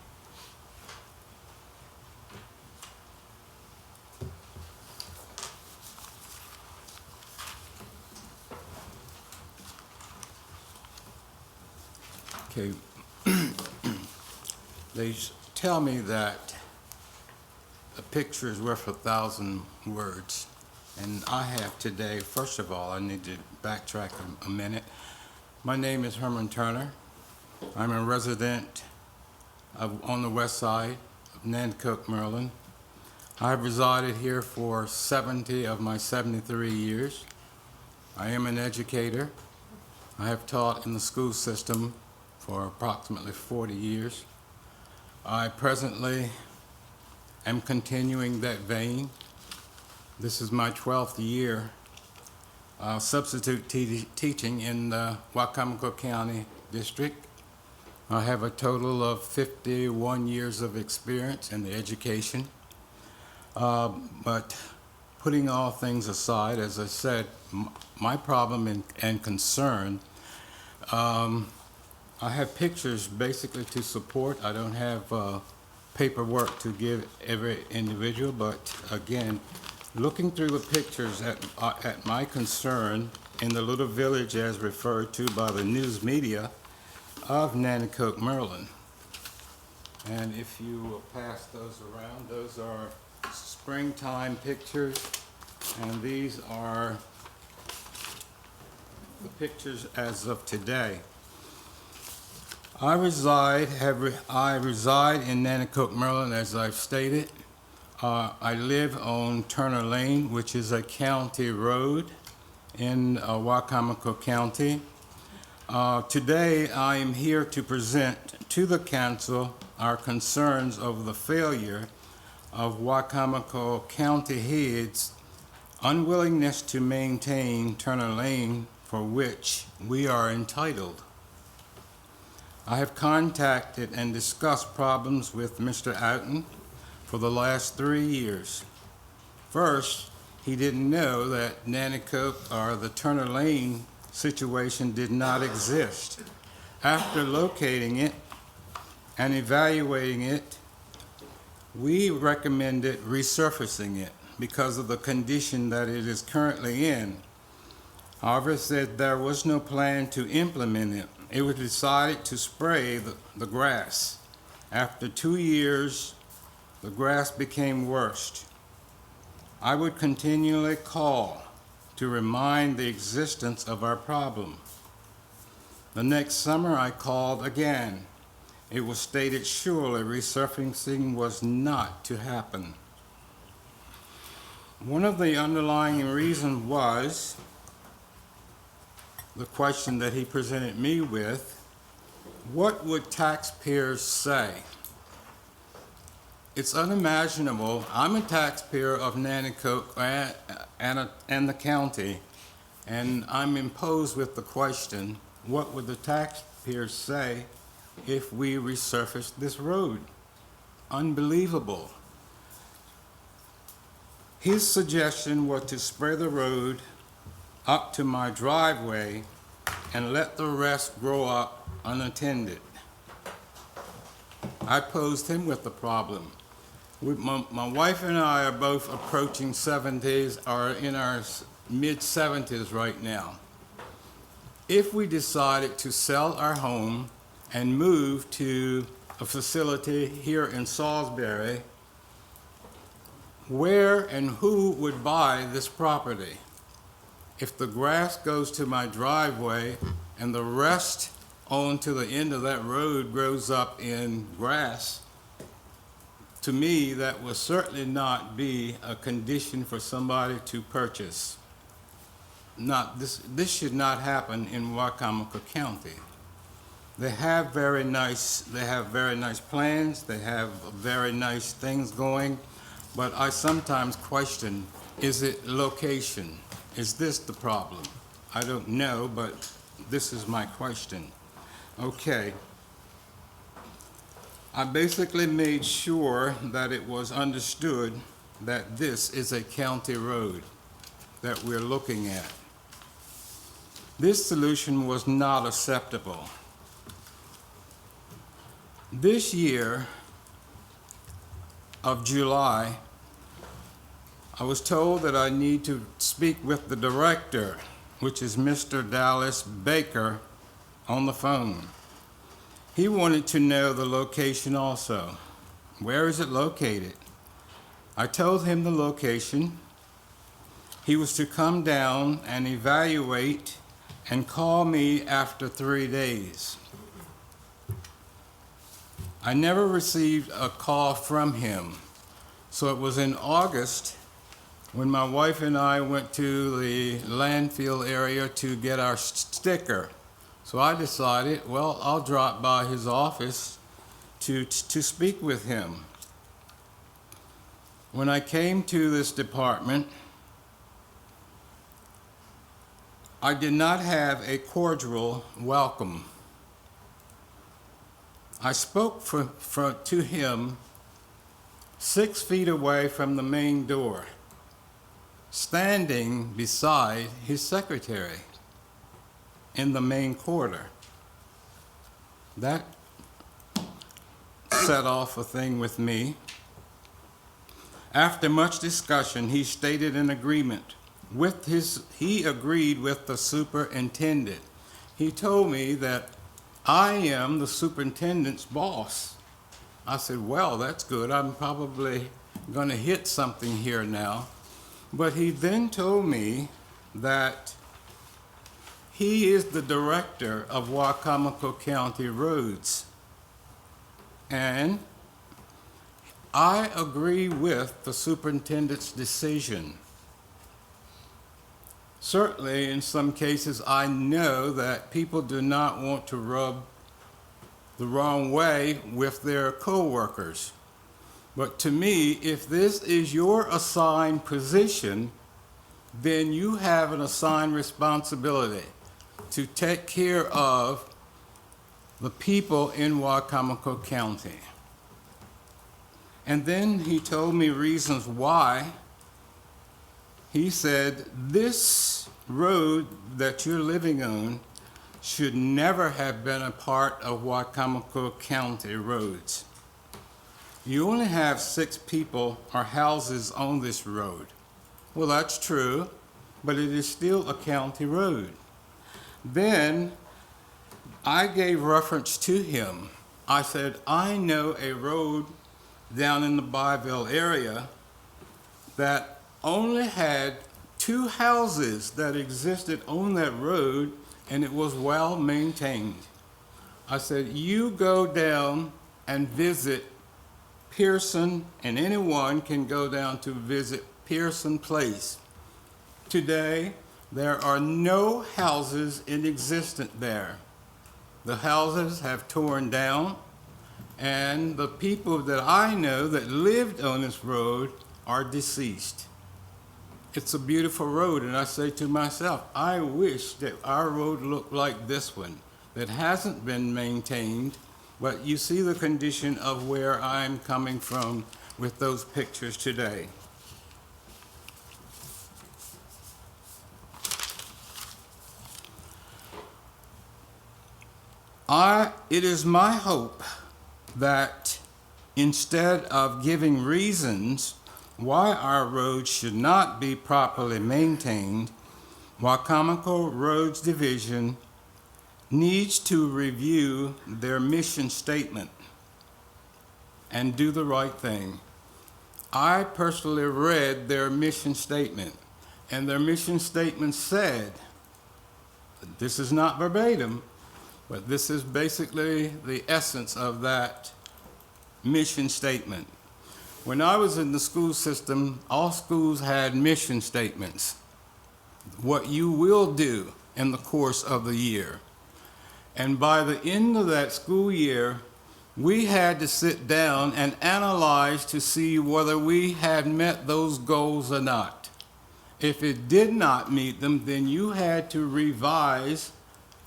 Okay. They tell me that a picture is worth 1,000 words. And I have today, first of all, I need to backtrack a minute. My name is Herman Turner. I'm a resident on the west side of Nanticoke, Maryland. I've resided here for 70 of my 73 years. I am an educator. I have taught in the school system for approximately 40 years. I presently am continuing that vein. This is my 12th year substitute teaching in the Wicomico County District. I have a total of 51 years of experience in the education. But putting all things aside, as I said, my problem and concern, I have pictures basically to support. I don't have paperwork to give every individual, but again, looking through the pictures at my concern in the little village as referred to by the news media of Nanticoke, Maryland. And if you will pass those around, those are springtime pictures, and these are the pictures as of today. I reside in Nanticoke, Maryland, as I've stated. I live on Turner Lane, which is a county road in Wicomico County. Today, I am here to present to the council our concerns over the failure of Wicomico County heads' unwillingness to maintain Turner Lane, for which we are entitled. I have contacted and discussed problems with Mr. Outen for the last 3 years. First, he didn't know that Nanticoke or the Turner Lane situation did not exist. After locating it and evaluating it, we recommended resurfacing it because of the condition that it is currently in. However, said there was no plan to implement it. It was decided to spray the grass. After 2 years, the grass became worse. I would continually call to remind the existence of our problem. The next summer, I called again. It was stated surely resurfacing was not to happen. One of the underlying reasons was the question that he presented me with: what would taxpayers say? It's unimaginable. I'm a taxpayer of Nanticoke and the county, and I'm imposed with the question, what would the taxpayers say if we resurfaced this road? Unbelievable. His suggestion was to spray the road up to my driveway and let the rest grow up unattended. I posed him with the problem. My wife and I are both approaching 70s, or in our mid-70s right now. If we decided to sell our home and move to a facility here in Salisbury, where and who would buy this property? If the grass goes to my driveway and the rest on to the end of that road grows up in grass, to me, that will certainly not be a condition for somebody to purchase. This should not happen in Wicomico County. They have very nice plans, they have very nice things going, but I sometimes question, is it location? Is this the problem? I don't know, but this is my question. Okay. I basically made sure that it was understood that this is a county road that we're looking at. This solution was not acceptable. This year of July, I was told that I need to speak with the director, which is Mr. Dallas Baker, on the phone. He wanted to know the location also. Where is it located? I told him the location. He was to come down and evaluate and call me after 3 days. I never received a call from him. So it was in August when my wife and I went to the landfill area to get our sticker. So I decided, well, I'll drop by his office to speak with him. When I came to this department, I did not have a cordial welcome. I spoke to him 6 feet away from the main door, standing beside his secretary in the main corridor. That set off a thing with me. After much discussion, he stated an agreement he agreed with the superintendent. He told me that I am the superintendent's boss. I said, well, that's good. I'm probably going to hit something here now. But he then told me that he is the director of Wicomico County Roads. And I agree with the superintendent's decision. Certainly, in some cases, I know that people do not want to rub the wrong way with their co-workers. But to me, if this is your assigned position, then you have an assigned responsibility to take care of the people in Wicomico County. And then he told me reasons why. He said, this road that you're living on should never have been a part of Wicomico County roads. You only have 6 people or houses on this road. Well, that's true, but it is still a county road. Then I gave reference to him. I said, I know a road down in the Byville area that only had 2 houses that existed on that road, and it was well maintained. I said, you go down and visit Pearson, and anyone can go down to visit Pearson Place. Today, there are no houses in existence there. The houses have torn down, and the people that I know that lived on this road are deceased. It's a beautiful road, and I say to myself, I wish that our road looked like this one, that hasn't been maintained, but you see the condition of where I'm coming from with those pictures today. It is my hope that instead of giving reasons why our roads should not be properly maintained, Wicomico Roads Division needs to review their mission statement and do the right thing. I personally read their mission statement, and their mission statement said, this is not verbatim, but this is basically the essence of that mission statement. When I was in the school system, all schools had mission statements, what you will do in the course of the year. And by the end of that school year, we had to sit down and analyze to see whether we had met those goals or not. If it did not meet them, then you had to revise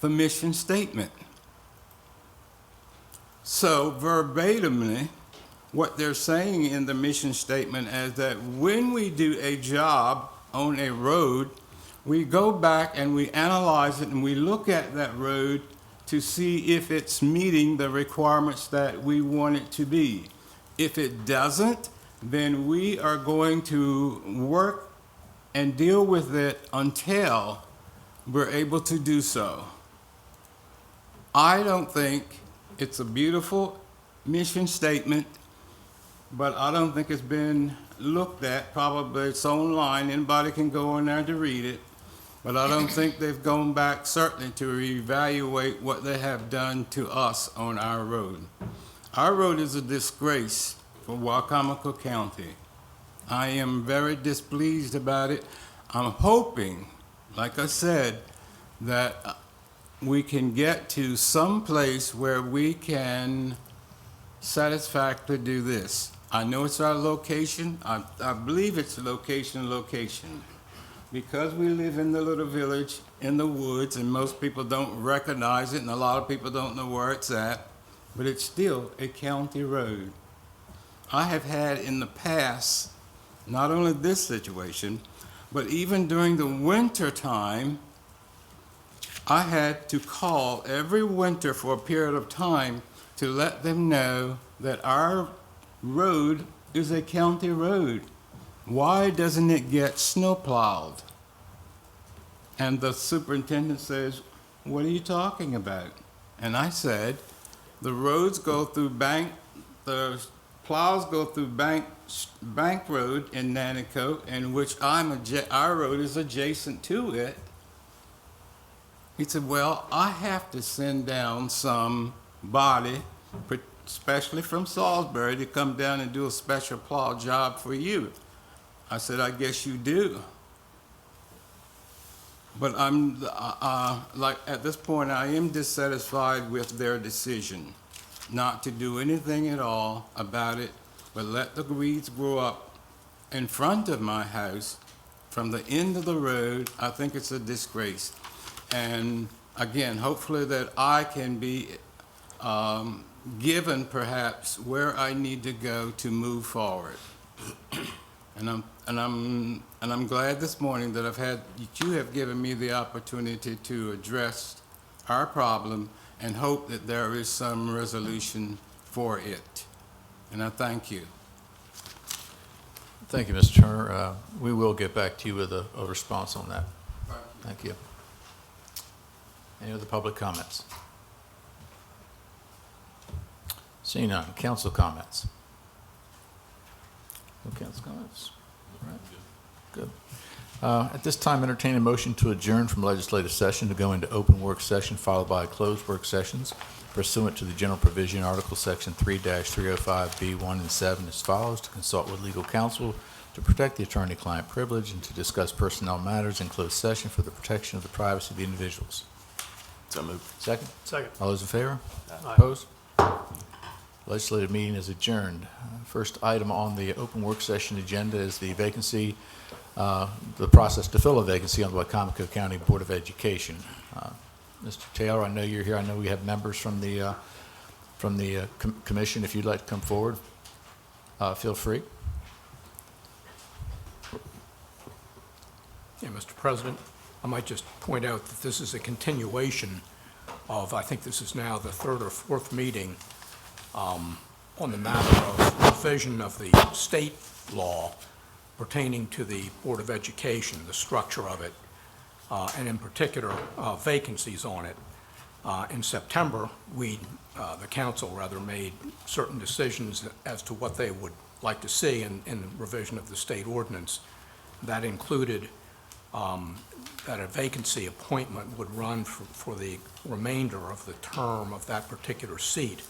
the mission statement. So verbatimly, what they're saying in the mission statement is that when we do a job on a road, we go back and we analyze it and we look at that road to see if it's meeting the requirements that we want it to be. If it doesn't, then we are going to work and deal with it until we're able to do so. I don't think it's a beautiful mission statement, but I don't think it's been looked at. Probably it's online, anybody can go in there to read it, but I don't think they've gone back certainly to reevaluate what they have done to us on our road. Our road is a disgrace for Wicomico County. I am very displeased about it. I'm hoping, like I said, that we can get to some place where we can satisfactorily do this. I know it's our location. I believe it's location. Because we live in the little village in the woods, and most people don't recognize it, and a lot of people don't know where it's at, but it's still a county road. I have had in the past, not only this situation, but even during the winter time, I had to call every winter for a period of time to let them know that our road is a county road. Why doesn't it get snowplowed? And the superintendent says, what are you talking about? And I said, the roads go through the plows go through Bank Road in Nanticoke, in which our road is adjacent to it. He said, well, I have to send down somebody, especially from Salisbury, to come down and do a special plow job for you. I said, I guess you do. But at this point, I am dissatisfied with their decision not to do anything at all about it, but let the weeds grow up in front of my house from the end of the road. I think it's a disgrace. And again, hopefully that I can be given perhaps where I need to go to move forward. And I'm glad this morning that you have given me the opportunity to address our problem and hope that there is some resolution for it. And I thank you. Thank you, Mr. Turner. We will get back to you with a response on that. Thank you. Any other public comments? Seeing none. Council comments? No council comments? All right. Good. At this time, entertain a motion to adjourn from legislative session to go into open work session, followed by closed work sessions pursuant to the general provision, Article Section 3-305B1 and 7 as follows: to consult with legal counsel to protect the attorney-client privilege and to discuss personnel matters in closed session for the protection of the privacy of the individuals. So moved. Second? Second. All those in favor? Aye. Opposed? Legislative meeting is adjourned. First item on the open work session agenda is the vacancy, the process to fill a vacancy on the Wicomico County Board of Education. Mr. Taylor, I know you're here. I know we have members from the commission. If you'd like to come forward, feel free. Yeah, Mr. President, I might just point out that this is a continuation of, I think this is now the third or fourth meeting on the matter of revision of the state law pertaining to the Board of Education, the structure of it, and in particular, vacancies on it. In September, the council rather, made certain decisions as to what they would like to see in the revision of the state ordinance. That included that a vacancy appointment would run for the remainder of the term of that particular seat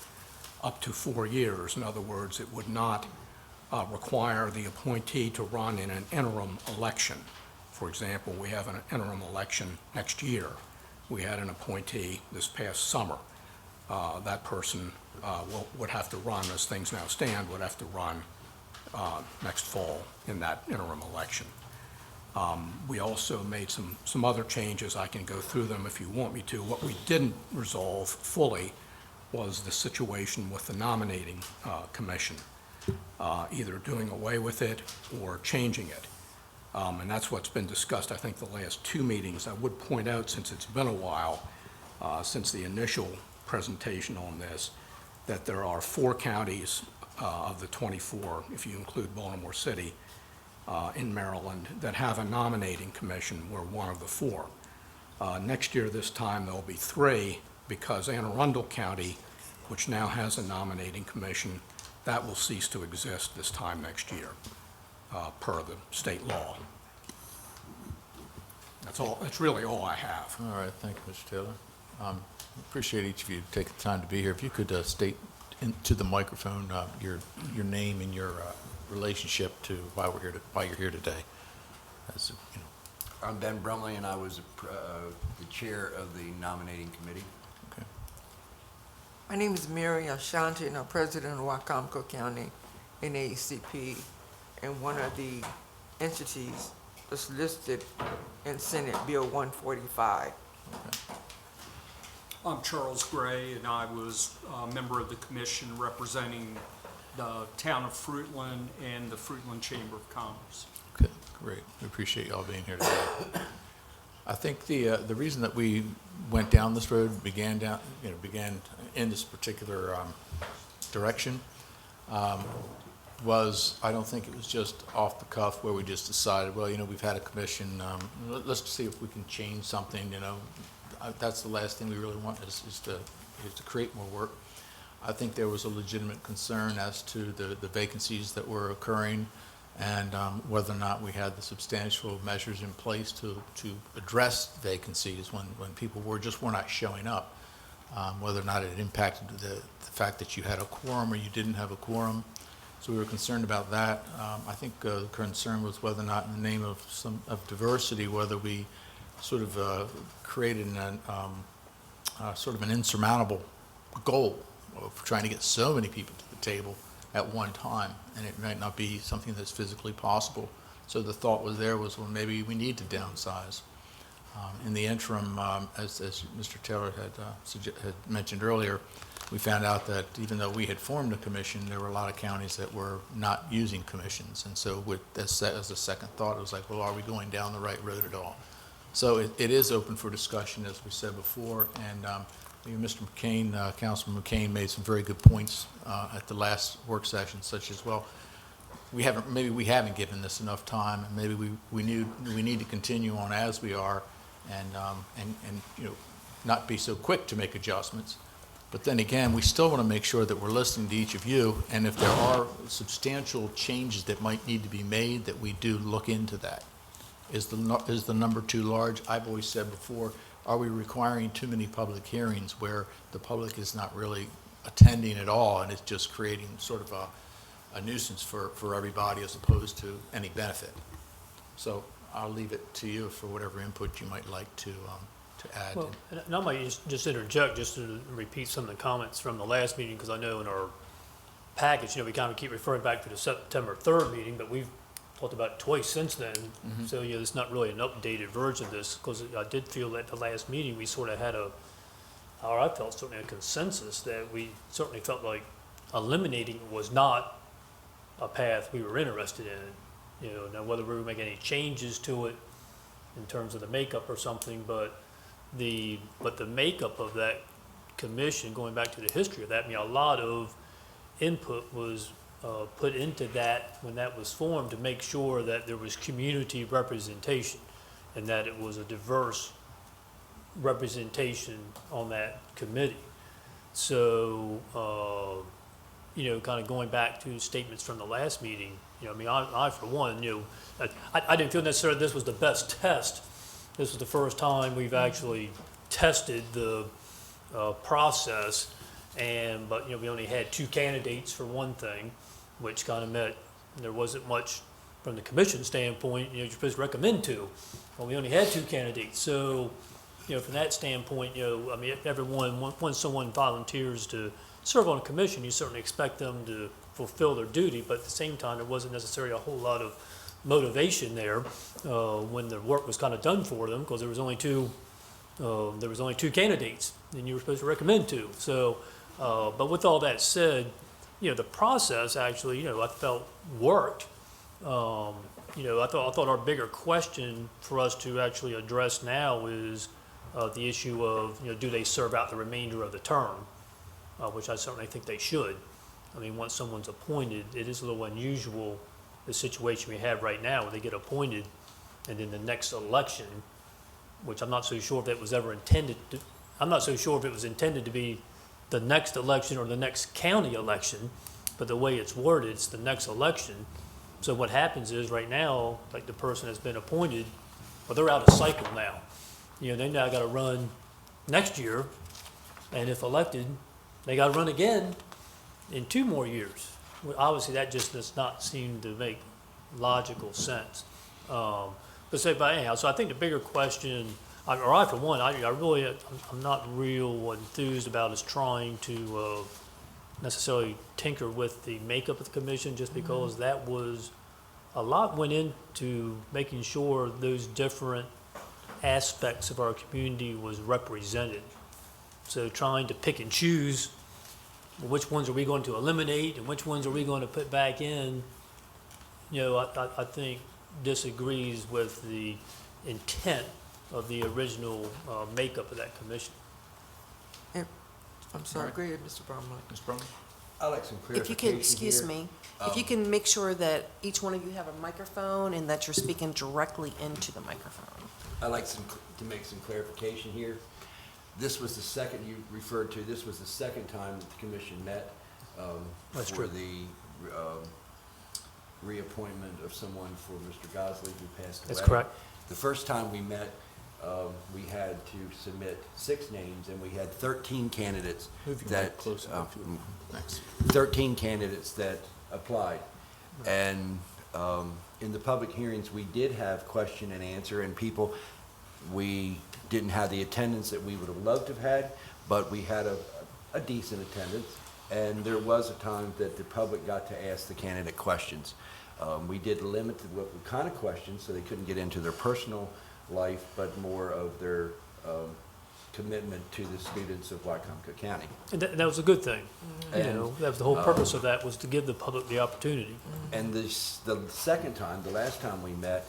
up to 4 years. In other words, it would not require the appointee to run in an interim election. For example, we have an interim election next year. We had an appointee this past summer. That person would have to run, as things now stand, would have to run next fall in that interim election. We also made some other changes. I can go through them if you want me to. What we didn't resolve fully was the situation with the nominating commission, either doing away with it or changing it. And that's what's been discussed, I think, the last two meetings. I would point out, since it's been a while since the initial presentation on this, that there are 4 counties of the 24, if you include Baltimore City, in Maryland, that have a nominating commission. We're one of the 4. Next year, this time, there'll be 3, because Anne Arundel County, which now has a nominating commission, that will cease to exist this time next year, per the state law. That's all. That's really all I have. All right, thank you, Mr. Taylor. Appreciate each of you taking the time to be here. If you could state into the microphone your name and your relationship to why you're here today. As you know. I'm Ben Brumley, and I was the chair of the nominating committee. Okay. My name is Mary Ashanti, and I'm president of Wicomico County NAACP, and one of the entities that's listed in Senate Bill 145. Okay. I'm Charles Gray, and I was a member of the commission representing the town of Fruitland and the Fruitland Chamber of Commerce. Okay, great. We appreciate y'all being here today. I think the reason that we went down this road, began in this particular direction, was, I don't think it was just off the cuff where we just decided, well, we've had a commission, let's see if we can change something. That's the last thing we really want is to create more work. I think there was a legitimate concern as to the vacancies that were occurring, and whether or not we had the substantial measures in place to address vacancies when people were not showing up, whether or not it impacted the fact that you had a quorum or you didn't have a quorum. So we were concerned about that. I think the concern was whether or not, in the name of diversity, whether we sort of created sort of an insurmountable goal of trying to get so many people to the table at one time, and it might not be something that's physically possible. So the thought was well, maybe we need to downsize. In the interim, as Mr. Taylor had mentioned earlier, we found out that even though we had formed a commission, there were a lot of counties that were not using commissions. And so as a second thought, it was like, well, are we going down the right road at all? So it is open for discussion, as we said before, and Mr. McCain, Councilman McCain made some very good points at the last work session, such as, well, maybe we haven't given this enough time, and maybe we need to continue on as we are, and not be so quick to make adjustments. But then again, we still want to make sure that we're listening to each of you, and if there are substantial changes that might need to be made, that we do look into that. Is the number too large? I've always said before, are we requiring too many public hearings where the public is not really attending at all, and it's just creating sort of a nuisance for everybody as opposed to any benefit? So I'll leave it to you for whatever input you might like to add. Well, and I might just interject, just to repeat some of the comments from the last meeting, because I know in our package, we kind of keep referring back to the September 3rd meeting, but we've talked about it twice since then. Mm-hmm. So, it's not really an updated version of this, because I did feel that the last meeting, we sort of had or I felt certainly a consensus that we certainly felt like eliminating was not a path we were interested in. Now whether we were making any changes to it in terms of the makeup or something, but the makeup of that commission, going back to the history of that, a lot of input was put into that when that was formed to make sure that there was community representation and that it was a diverse representation on that committee. So, kind of going back to statements from the last meeting, I for one, I didn't feel necessarily this was the best test. This was the first time we've actually tested the process, but we only had 2 candidates for one thing, which kind of meant there wasn't much from the commission standpoint. You're supposed to recommend 2. Well, we only had 2 candidates, so from that standpoint, everyone, once someone volunteers to serve on a commission, you certainly expect them to fulfill their duty, but at the same time, there wasn't necessarily a whole lot of motivation there when the work was kind of done for them, because there was only 2 candidates, and you were supposed to recommend 2. So, but with all that said, the process actually, I felt worked. I thought our bigger question for us to actually address now is the issue of, do they serve out the remainder of the term, which I certainly think they should. Once someone's appointed, it is a little unusual, the situation we have right now, where they get appointed, and then the next election, which I'm not so sure if that was ever intended to, I'm not so sure if it was intended to be the next election or the next county election, but the way it's worded, it's the next election. So what happens is right now, like the person has been appointed, well, they're out of cycle now. They now got to run next year, and if elected, they got to run again in 2 more years. Well, obviously, that just does not seem to make logical sense. But anyhow, so I think the bigger question, for one, I'm not real enthused about us trying to necessarily tinker with the makeup of the commission, just because that was, a lot went into making sure those different aspects of our community was represented. So trying to pick and choose which ones are we going to eliminate and which ones are we going to put back in, I think disagrees with the intent of the original makeup of that commission. I'm sorry, go ahead, Mr. Bromley. Mr. Brumley? I'd like some clarification If you can, excuse here. me, if you can make sure that each one of you have a microphone and that you're speaking directly into the microphone. I'd like to make some clarification here. This was the second, you referred to, this was the second time that the commission met That's for true. the reappointment of someone for Mr. Gosley, who passed away. That's correct. The first time we met, we had to submit 6 names, and we had 13 candidates Move your that, mic closer, if you- Thanks. 13 candidates that applied. And in the public hearings, we did have question and answer, and we didn't have the attendance that we would have loved to have had, but we had a decent attendance. And there was a time that the public got to ask the candidate questions. We did limit what kind of questions, so they couldn't get into their personal life, but more of their commitment to the students of Wicomico County. And that was a good thing. You And, know, that was the whole purpose of that, was to give the public the opportunity. And the second time, the last time we met,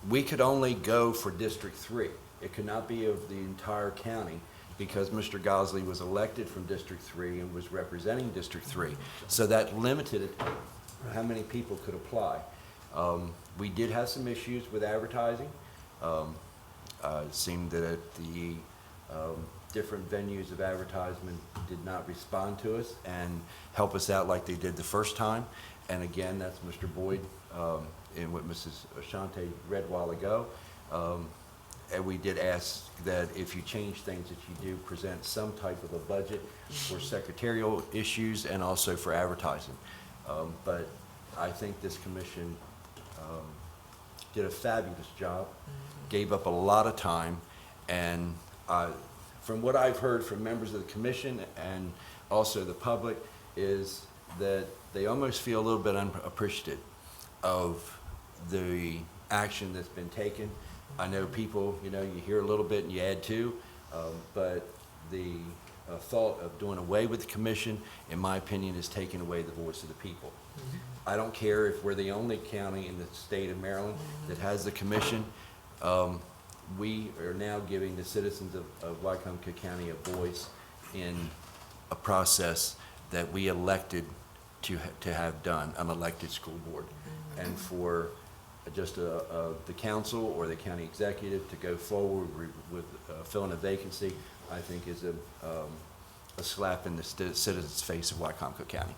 we could only go for District 3. It could not be of the entire county because Mr. Gosley was elected from District 3 and was representing District 3. So that limited how many people could apply. We did have some issues with advertising. It seemed that the different venues of advertisement did not respond to us and help us out like they did the first time. And again, that's Mr. Boyd and what Mrs. Ashante read a while ago. And we did ask that if you change things, that you do present some type of a budget for secretarial issues and also for advertising. But I think this commission did a fabulous job, gave up a lot of time, and from what I've heard from members of the commission and also the public is that they almost feel a little bit unappreciative of the action that's been taken. I know people, you know, you hear a little bit and you add to, but the thought of doing away with the commission, in my opinion, is taking away the voice of the people. I don't care if we're the only county in the state of Maryland that has the commission. We are now giving the citizens of Wicomico County a voice in a process that we elected to have done, an elected school board. And for just the council or the county executive to go forward with filling a vacancy, I think is a slap in the citizens' face of Wicomico County.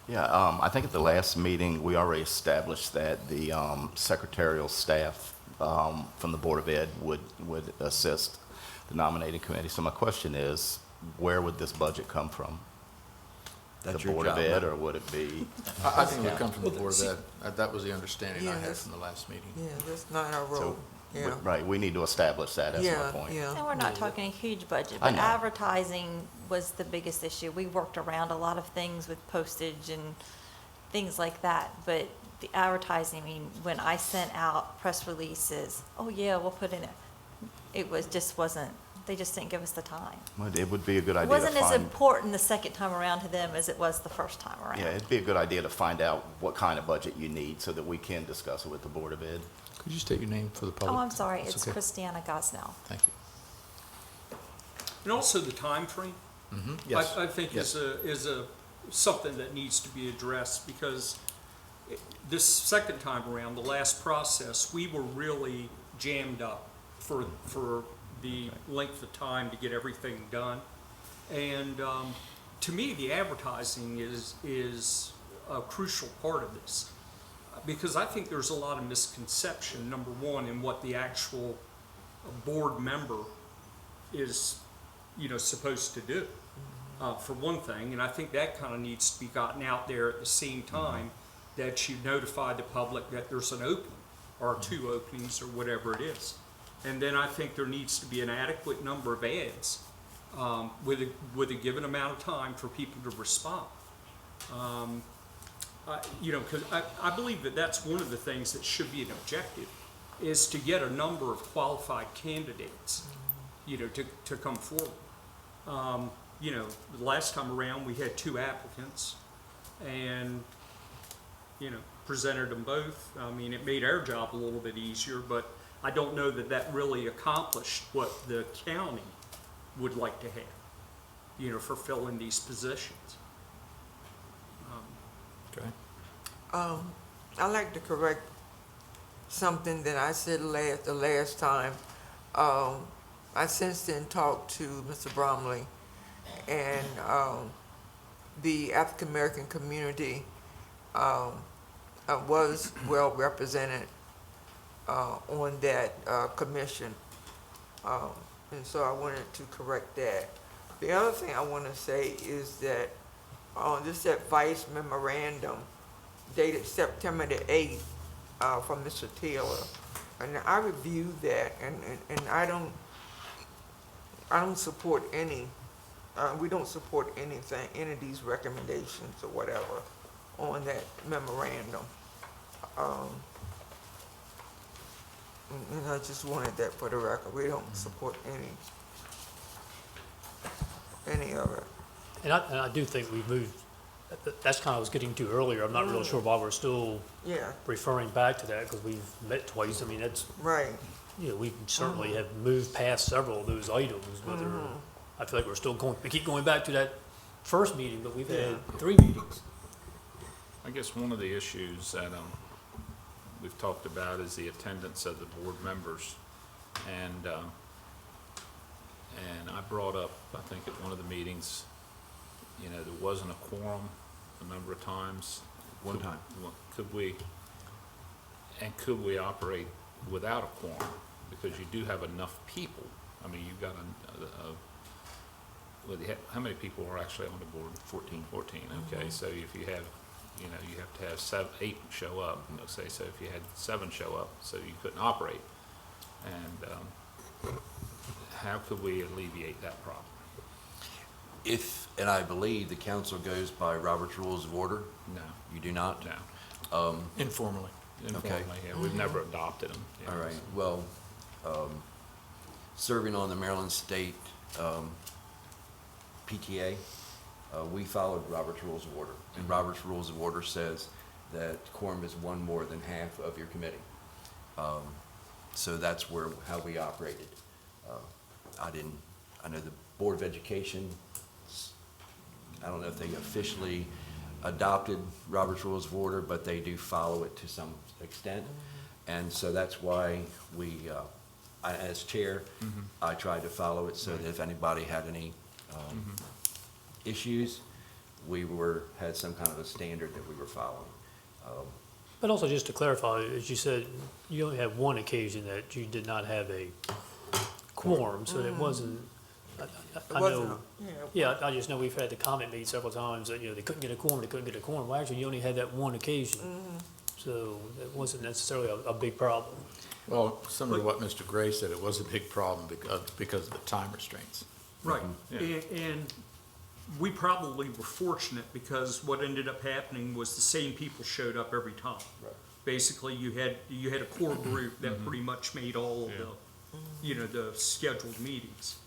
Yeah, I think at the last meeting, we already established that the secretarial staff from the Board of Ed would assist the nominating committee. So my question is, where would this budget come from? That's the your Board job, of Ed, man. or would it be? I think it would come from the Board of Ed. That was the understanding I Yeah, had that's- from the last meeting. Yeah, that's not our So, role. Yeah. Right, we need to establish that, that's my Yeah, point. yeah. And we're not talking a huge budget, I but know. advertising was the biggest issue. We worked around a lot of things with postage and things like that, but the advertising, I mean, when I sent out press releases, oh yeah, we'll put in it, it was, just wasn't, they just didn't give us the time. Well, it would be a good It idea to wasn't as find, important the second time around to them as it was the first time around. yeah, it'd be a good idea to find out what kind of budget you need so that we can discuss it with the Board of Ed. Could you state your name for the public? Oh, I'm sorry, That's it's okay. Christiana Gosnell. Thank you. And also the time frame. Yes. I think Yes. is a something that needs to be addressed because this second time around, the last process, we were really jammed up for the length of time to get everything done. And to me, the advertising is a crucial part of this because I think there's a lot of misconception, number one, in what the actual board member is, you know, supposed to do, for one thing. And I think that kind of needs to be gotten out there at the same time that you notify the public that there's an opening or two openings or whatever it is. And then I think there needs to be an adequate number of ads with a given amount of time for people to respond. You know, because I believe that that's one of the things that should be an objective, is to get a number of qualified candidates, you know, to come forward. You know, the last time around, we had 2 applicants, and, you know, presented them both. I mean, it made our job a little bit easier, but I don't know that that really accomplished what the county would like to have, you know, for filling these positions. Okay. I'd like to correct something that I said the last time. I since then talked to Mr. Bromley, and the African American community was well represented on that commission, and so I wanted to correct that. The other thing I want to say is that this advice memorandum dated September the 8th from Mr. Taylor, and I reviewed that, and I don't support any. We don't support anything, any of these recommendations or whatever on that memorandum. And I just wanted that for the record. We don't support any of it. And I do think we've moved, that's kind of what I was getting to earlier. I'm not real sure why we're still Yeah, referring back to that, because we've met twice. I mean, that's, right. you know, we certainly have moved past several of those items, whether, I feel like we're still going, we keep going back to that first meeting, but we've had 3 meetings. I guess one of the issues that we've talked about is the attendance of the board members. And I brought up, I think at one of the meetings, you know, there wasn't a quorum a number of times. One time. Could we operate without a quorum? Because you do have enough people. I mean, you've got how many people are actually on the board? 14. 14, okay. So if you have, you know, you have to have 8 show up, you know, say, so if you had 7 show up, so you couldn't operate. And how could we alleviate that problem? If, and I believe the council goes by Robert's Rules of Order? No. You do not? No. Informally. Informally, yeah, we've never adopted them. you All know, right, so- well, serving on the Maryland State PTA, we followed Robert's Rules of Order. And Robert's Rules of Order says that quorum is 1 more than half of your committee. So that's how we operated. I know the Board of Education, I don't know if they officially adopted Robert's Rules of Order, but they do follow it to some extent. And so that's why as chair, I tried to follow it so that if anybody had any issues, we had some kind of a standard that we were following. But also, just to clarify, as you said, you only had one occasion that you did not have a quorum, so it wasn't, I know, yeah, I just know we've had the comment made several times that, you know, they couldn't get a quorum, Well, actually, you only had that one occasion. So it wasn't necessarily a big problem. Well, similar to what Mr. Gray said, it was a big problem because of the time restraints. Right, Yeah. and we probably were fortunate because what ended up happening was the same people showed up every time. Right. Basically, you had a core group that pretty much made all of the, you know, the scheduled meetings.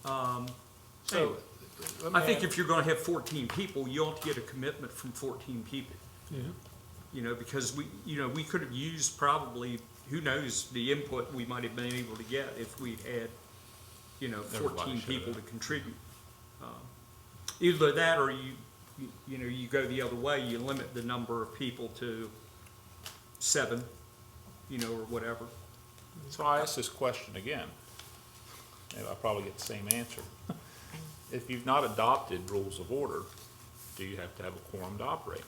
So, I think if you're gonna have 14 people, you ought to get a commitment from 14 people. You know, because we could have used probably, who knows, the input we might have been able to get if we'd had, you know, 14 people to contribute. Either that or you go the other way, you limit the number of people to 7, you know, or whatever. So I ask this question again, and I'll probably get the same answer. If you've not adopted rules of order, do you have to have a quorum to operate?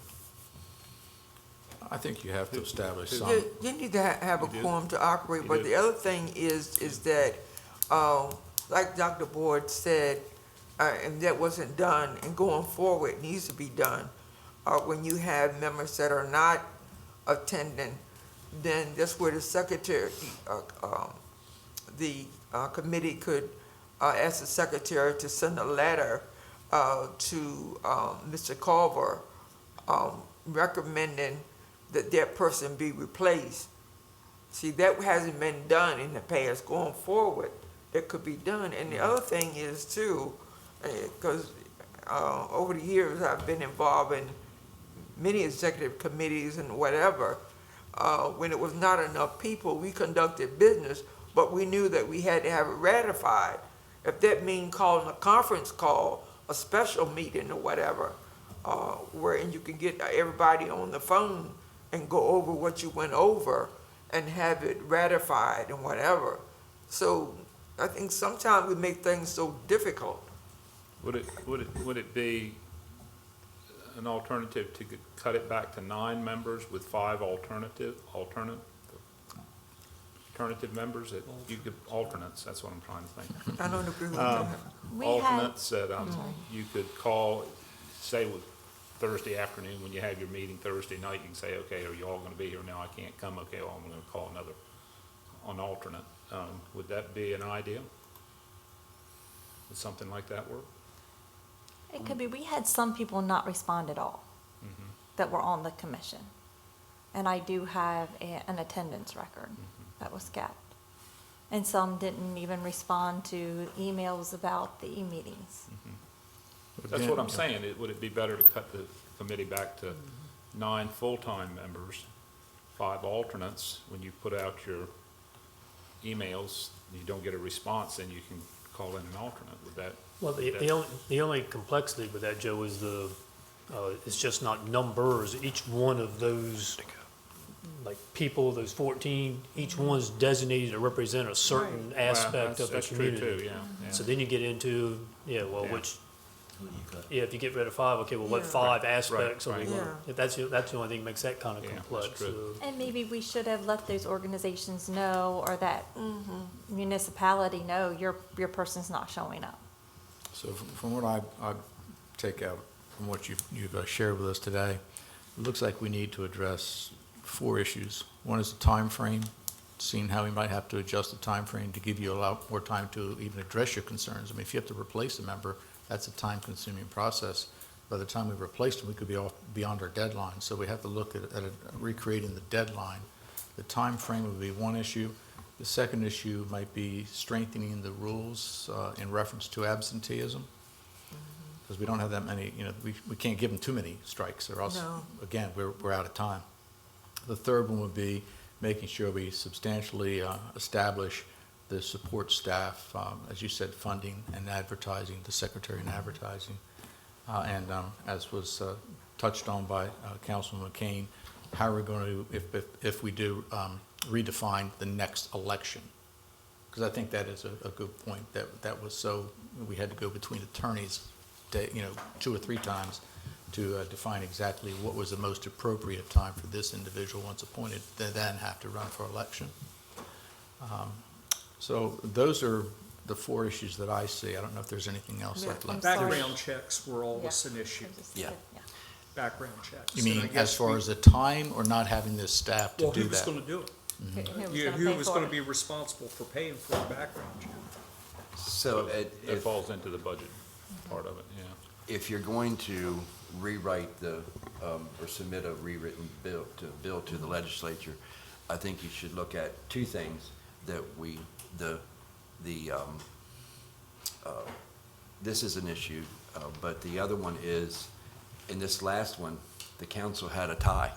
I think you have to establish some. You need to have a You do? quorum to operate, You but do? the other thing is that, like Dr. Board said, and that wasn't done, and going forward needs to be done, when you have members that are not attending, then that's where the secretary, the committee could ask the secretary to send a letter to Mr. Culver recommending that person be replaced. See, that hasn't been done in the past. Going forward, it could be done. And the other thing is too, because over the years I've been involved in many executive committees and whatever. When it was not enough people, we conducted business, but we knew that we had to have it ratified. If that means calling a conference call, a special meeting or whatever, where you can get everybody on the phone and go over what you went over and have it ratified and whatever. So I think sometimes we make things so difficult. Would it be an alternative to cut it back to 9 members with 5 alternative members that you could, alternates, that's what I'm trying to think. I don't agree with that. Alternates that you could call, say with Thursday afternoon, when you have your meeting Thursday night, you can say, okay, are you all gonna be here? No, I can't come. Okay, well, I'm gonna call an alternate. Would that be an idea? Would something like that work? It could be. We had some people not respond at all that were on the commission. And I do have an attendance record that was kept. And some didn't even respond to emails about the e-meetings. That's what I'm saying. Would it be better to cut the committee back to 9 full-time members, 5 alternates? When you put out your emails, you don't get a response, then you can call in an alternate. Would that? Well, the only complexity with that, Joe, is it's just not numbers. Each one of those, like people, those 14, each one's designated to represent a certain aspect of the community. That's true too, yeah. So then you get into, which, if you get rid of 5, okay, well, what 5 aspects are we going to, that's the only thing that makes that kind of complex. And maybe we should have let those organizations know, or that municipality know, your person's not showing up. So from what I take out from what you've shared with us today, it looks like we need to address 4 issues. One is the time frame, seeing how we might have to adjust the time frame to give you a lot more time to even address your concerns. I mean, if you have to replace a member, that's a time-consuming process. By the time we replace them, we could be beyond our deadline. So we have to look at recreating the deadline. The time frame would be one issue. The second issue might be strengthening the rules in reference to absenteeism, because we don't have that many. We can't give them too many strikes, or else again we're out of time. The third one would be making sure we substantially establish the support staff, as you said, funding and advertising, the secretary and advertising. And as was touched on by Councilman McCain, how are we going to, if we do, redefine the next election? Because I think that is a good point. That was so, we had to go between attorneys, 2 or 3 times to define exactly what was the most appropriate time for this individual once appointed, to then have to run for election. So those are the 4 issues that I see. I don't know if there's anything else I'd like to say. Background checks were always an issue. Yeah. Background checks. You mean And I guess as far as the time, or not having this staff to do that? Well, who was going to do it? Who was going to be responsible for paying for a background check? So It falls into the budget part of it, yeah. if you're going to rewrite or submit a rewritten bill to the legislature, I think you should look at 2 things that this is an issue, but the other one is, in this last one, the council had a tie.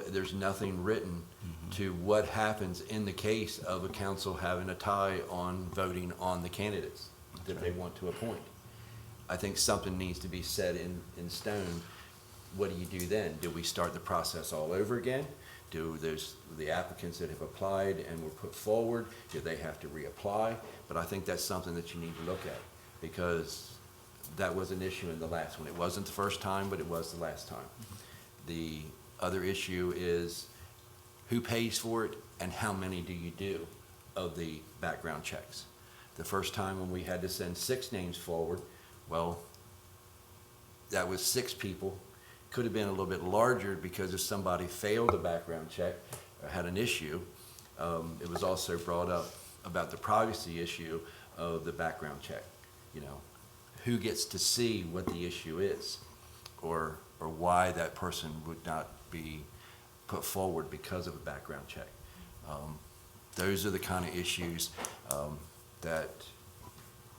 There's nothing written to what happens in the case of a council having a tie on voting on the candidates that they want to appoint. I think something needs to be set in stone. What do you do then? Do we start the process all over again? Do the applicants that have applied and were put forward, do they have to reapply? But I think that's something that you need to look at, because that was an issue in the last one. It wasn't the first time, but it was the last time. The other issue is who pays for it and how many do you do of the background checks? The first time when we had to send 6 names forward, well, that was 6 people. Could have been a little bit larger because if somebody failed a background check or had an issue, it was also brought up about the privacy issue of the background check. Who gets to see what the issue is, or why that person would not be put forward because of a background check. Those are the kind of issues that,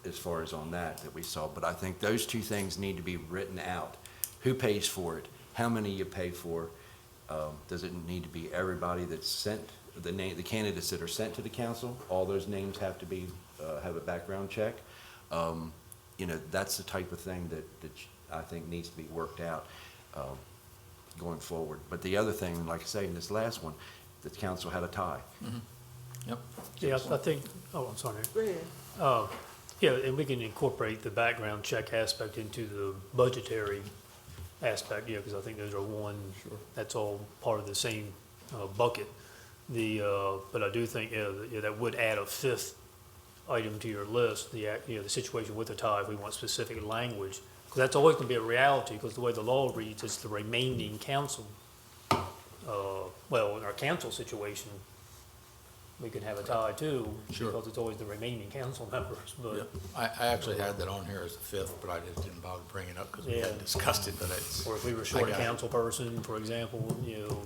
as far as on that we saw. But I think those 2 things need to be written out. Who pays for it? How many you pay for? Does it need to be everybody that's sent, the candidates that are sent to the council? All those names have to be have a background check. That's the type of thing that I think needs to be worked out going forward. But the other thing, like I say, in this last one, the council had a tie. Yep. Yeah, I think, I'm sorry. Go ahead. Yeah, and we can incorporate the background check aspect into the budgetary aspect, because I think those are that's all part of the same bucket. But I do think that would add a 5th item to your list, the situation with the tie, if we want specific language, because that's always going to be a reality, because the way the law reads, it's the remaining council. In our council situation, we can have a tie too. Sure. Because it's always the remaining council members, but. I actually had that on here as a fifth, but I just didn't bother bringing it up because we Yeah. hadn't discussed it, but it's. Or if we were short I a got it. council person, for example,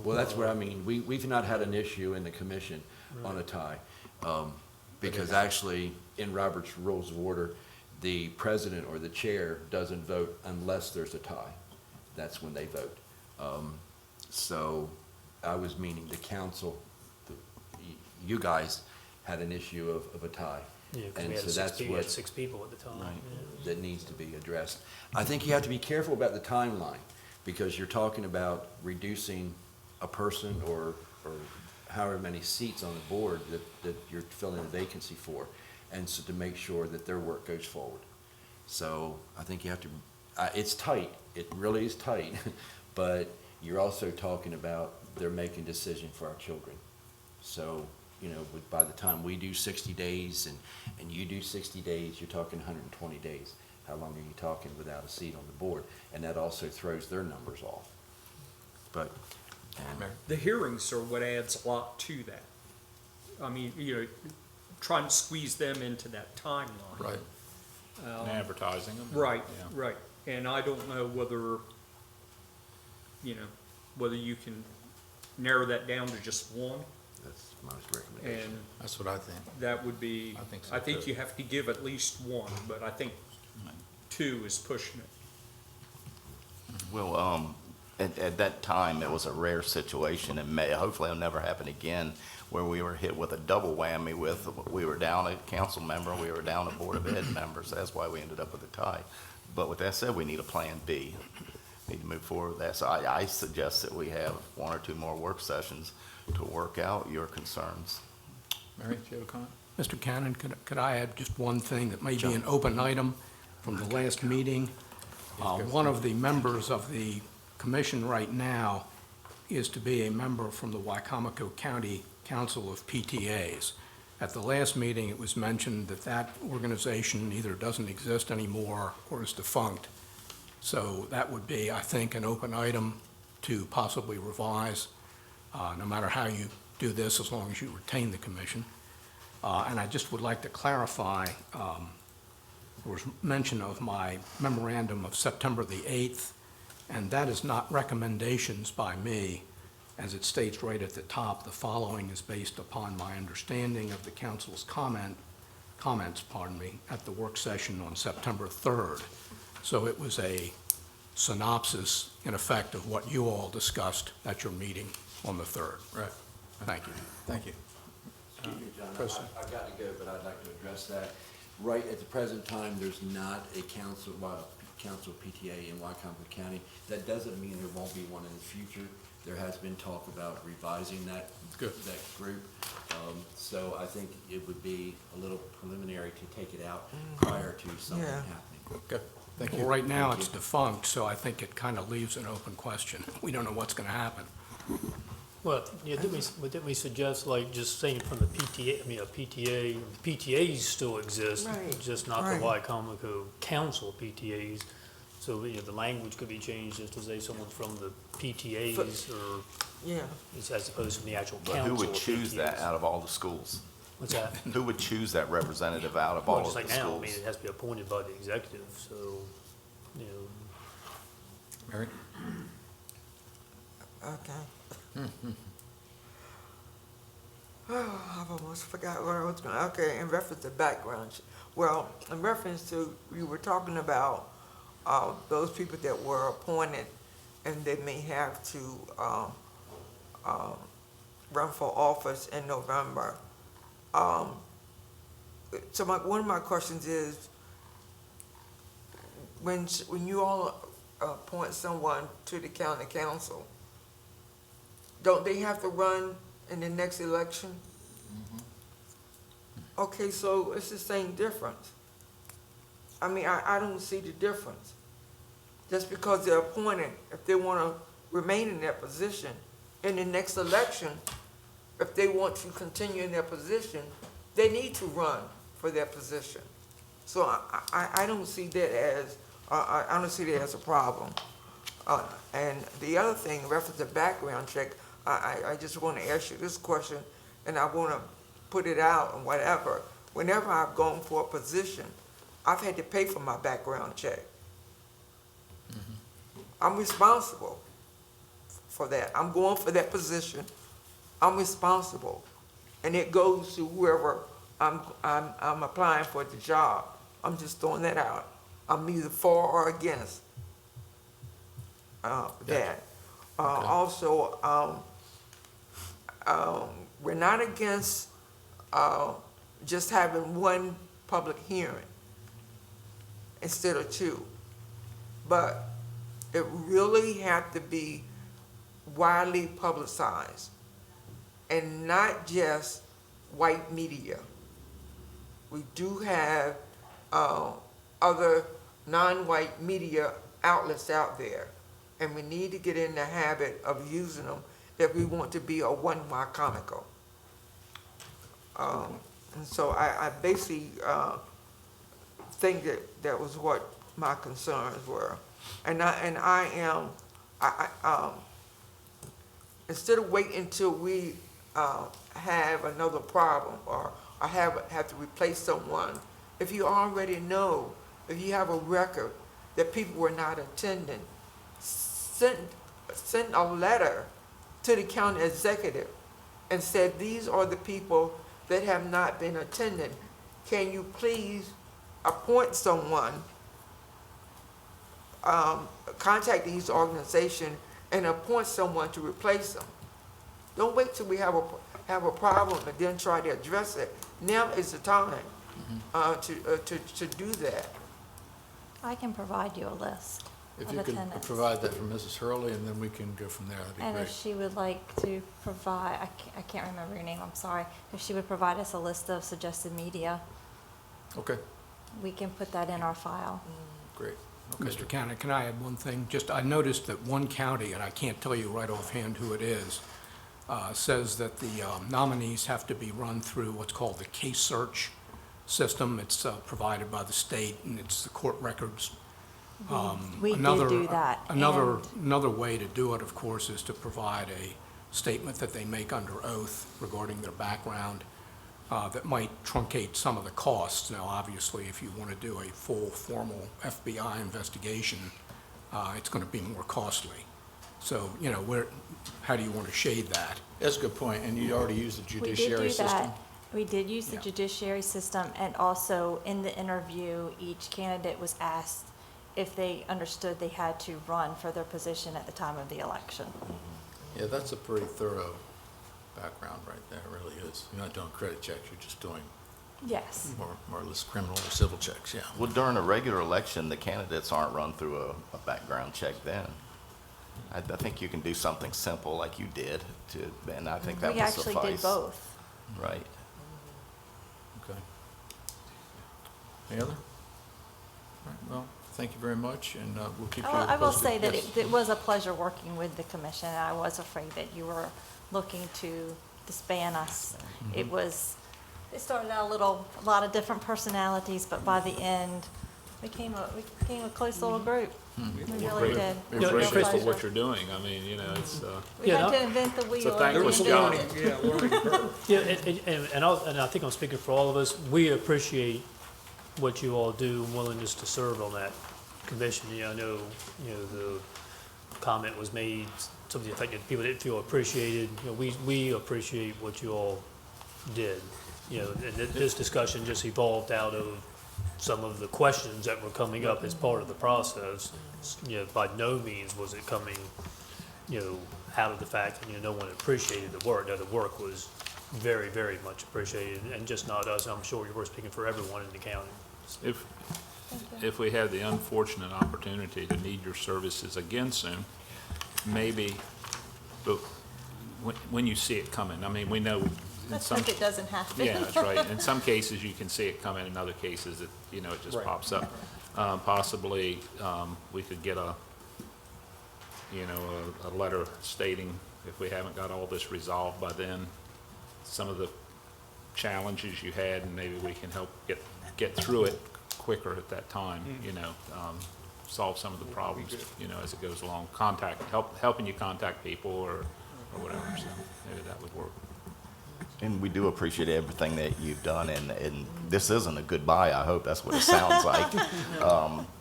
Well, that's what I mean. We've not had an issue in the commission on a tie. Because actually, in Robert's Rules of Order, the president or the chair doesn't vote unless there's a tie. That's when they vote. So I was meaning the council, you guys had an issue of a tie. Yeah, because And we had so that's what- six people at the time. Right. Yeah. That needs to be addressed. I think you have to be careful about the timeline, because you're talking about reducing a person or however many seats on the board that you're filling a vacancy for, and so to make sure that their work goes forward. So I think you have to, it's tight, it really is tight, but you're also talking about they're making decision for our children. So, by the time we do 60 days and you do 60 days, you're talking 120 days. How long are you talking without a seat on the board? And that also throws their numbers off. But, The hearings are what adds a lot to that. I mean, trying to squeeze them into that timeline. Right. And advertising them. Right, Yeah. right. And I don't know whether you can narrow that down to just one. that's my recommendation. And That's what I think. that would be, I think so, I think too. you have to give at least one, but I think two is pushing it. Well, at that time, it was a rare situation, and hopefully it'll never happen again, where we were hit with a double whammy with, we were down a council member, we were down a Board of Ed members. That's why we ended up with a tie. But with that said, we need a plan B. Need to move forward with that. So I suggest that we have one or two more work sessions to work out your concerns. Mary, do you have a comment? Mr. Cannon, could I add just one thing that may be an open item from the last meeting? One of the members of the commission right now is to be a member from the Wicomico County Council of PTAs. At the last meeting, it was mentioned that that organization either doesn't exist anymore or is defunct. So that would be, I think, an open item to possibly revise, no matter how you do this, as long as you retain the commission. And I just would like to clarify, there was mention of my memorandum of September the 8th, and that is not recommendations by me. As it states right at the top, the following is based upon my understanding of the council's comments, at the work session on September 3rd. So it was a synopsis, in effect, of what you all discussed at your meeting on the 3rd. Right. Thank you. Thank you. Excuse me, John, President. I've got to go, but I'd like to address that. Right at the present time, there's not a council PTA in Wicomico County. That doesn't mean there won't be one in the future. There has been talk about revising that group. So I think it would be a little preliminary to take it out prior to something Yeah. happening. Okay, thank you. Well, right now, it's defunct, so I think it kind of leaves an open question. We don't know what's going to happen. Well, yeah, didn't we suggest, like, just saying from the PTA, PTAs still exist, Right, just not the right. Wicomico Council PTAs. So, the language could be changed just to say someone from the PTAs or, Yeah. as opposed to the actual But council. who would of choose that PTAs. out of all the schools? What's that? Who would choose that representative out of Well, all just of like the now, schools? it has to be appointed by the executive, so, Mary? Okay. I've almost forgot what I was going, okay, in reference to background. Well, in reference to, you were talking about, those people that were appointed and they may have to, run for office in November. So one of my questions is, when you all appoint someone to the county council, don't they have to run in the next election? Okay, so it's the same difference. I mean, I don't see the difference. Just because they're appointed, if they want to remain in their position, in the next election, if they want to continue in their position, they need to run for their position. So I don't see that as, I don't see that as a problem. And the other thing, in reference to background check, I just want to ask you this question, and I want to put it out and whatever, whenever I've gone for a position, I've had to pay for my background check. I'm responsible for that. I'm going for that position. I'm responsible. And it goes to whoever I'm applying for the job. I'm just throwing that out. I'm neither for or against that. Also, we're not against just having one public hearing instead of two. But it really had to be widely publicized and not just white media. We do have other non-white media outlets out there, and we need to get in the habit of using them if we want to be a one Wicomico. And so I basically think that was what my concerns were. And I am, instead of waiting until we have another problem or have to replace someone, if you already know, if you have a record that people were not attending, send a letter to the county executive and said, these are the people that have not been attending. Can you please appoint someone, contact these organizations and appoint someone to replace them? Don't wait till we have a problem and then try to address it. Now is the time to do that. I can provide you a list If of you could attendance. provide that from Mrs. Hurley, and then we can go from there, that'd be And great. if she would like to provide, I can't remember your name, I'm sorry. If she would provide us a list of suggested media, Okay, we can put that in our file. great. Mr. Cannon, can I add one thing? Just, I noticed that one county, and I can't tell you right offhand who it is, says that the nominees have to be run through what's called the case search system. It's provided by the state, and it's the court records. We did do that. Another way to do it, of course, is to provide a statement that they make under oath regarding their background that might truncate some of the costs. Now, obviously, if you want to do a full formal FBI investigation, it's going to be more costly. So, you know, how do you want to shade that? That's a good point, and you already used the judiciary system? We did do that. We did use the judiciary system, and also in the interview, each candidate was asked if they understood they had to run for their position at the time of the election. Yeah, that's a pretty thorough background right there, it really is. You're not doing credit checks, you're just doing Yes. more or less criminal or civil checks, yeah. Well, during a regular election, the candidates aren't run through a background check then. I think you can do something simple like you did, and I think that We would actually suffice. did both. Right. Okay. Any other? All right, well, thank you very much, and we'll keep you posted. I will say that Yes. it was a pleasure working with the commission. I was afraid that you were looking to disband us. Mm-hmm. It started out a lot of different personalities, but by the end, we became a close little group. We really did. We It was a appreciate pleasure. what you're doing. I mean, you know, it's, We had to invent the wheel. thankless There was a job. learning curve. Yeah, and I think I'm speaking for all of us, we appreciate what you all do and willingness to serve on that commission. Yeah, I know, the comment was made, some of the effect that people didn't feel appreciated. We appreciate what you all did. And this discussion just evolved out of some of the questions that were coming up as part of the process. By no means was it coming, out of the fact that, no one appreciated the work. No, the work was very, very much appreciated, and just not us. I'm sure you were speaking for everyone in the county. If we had the unfortunate opportunity to need your services again soon, maybe, but when you see it coming, I mean, we know in Let's some. hope it doesn't happen. Yeah, that's right. In some cases, you can see it coming. In other cases, it just Right. pops up. Possibly, we could get a letter stating, if we haven't got all this resolved by then, some of the challenges you had, and maybe we can help get through it quicker at that time, solve some of the problems, as it goes along. Helping you contact people or whatever, so maybe that would work. And we do appreciate everything that you've done, and this isn't a goodbye, I hope, that's what it sounds like.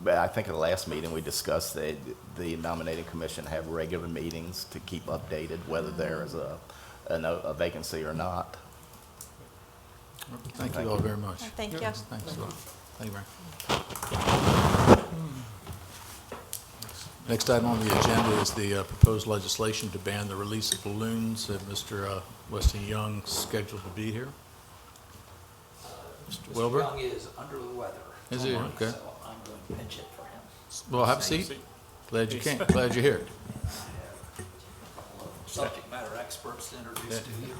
But I think at the last meeting, we discussed that the nominating commission have regular meetings to keep updated, whether there is a vacancy or not. Thank you all very much. Thank you. Thanks a lot. Thank you, Mary. Next item on the agenda is the proposed legislation to ban the release of balloons. Mr. Weston Young scheduled to be here. Mr. Wilbur? Young is under the weather. Is he? Okay. So I'm going to pinch it for him. Well, have a seat. Glad you came. Glad you're here. Subject matter experts to introduce to you.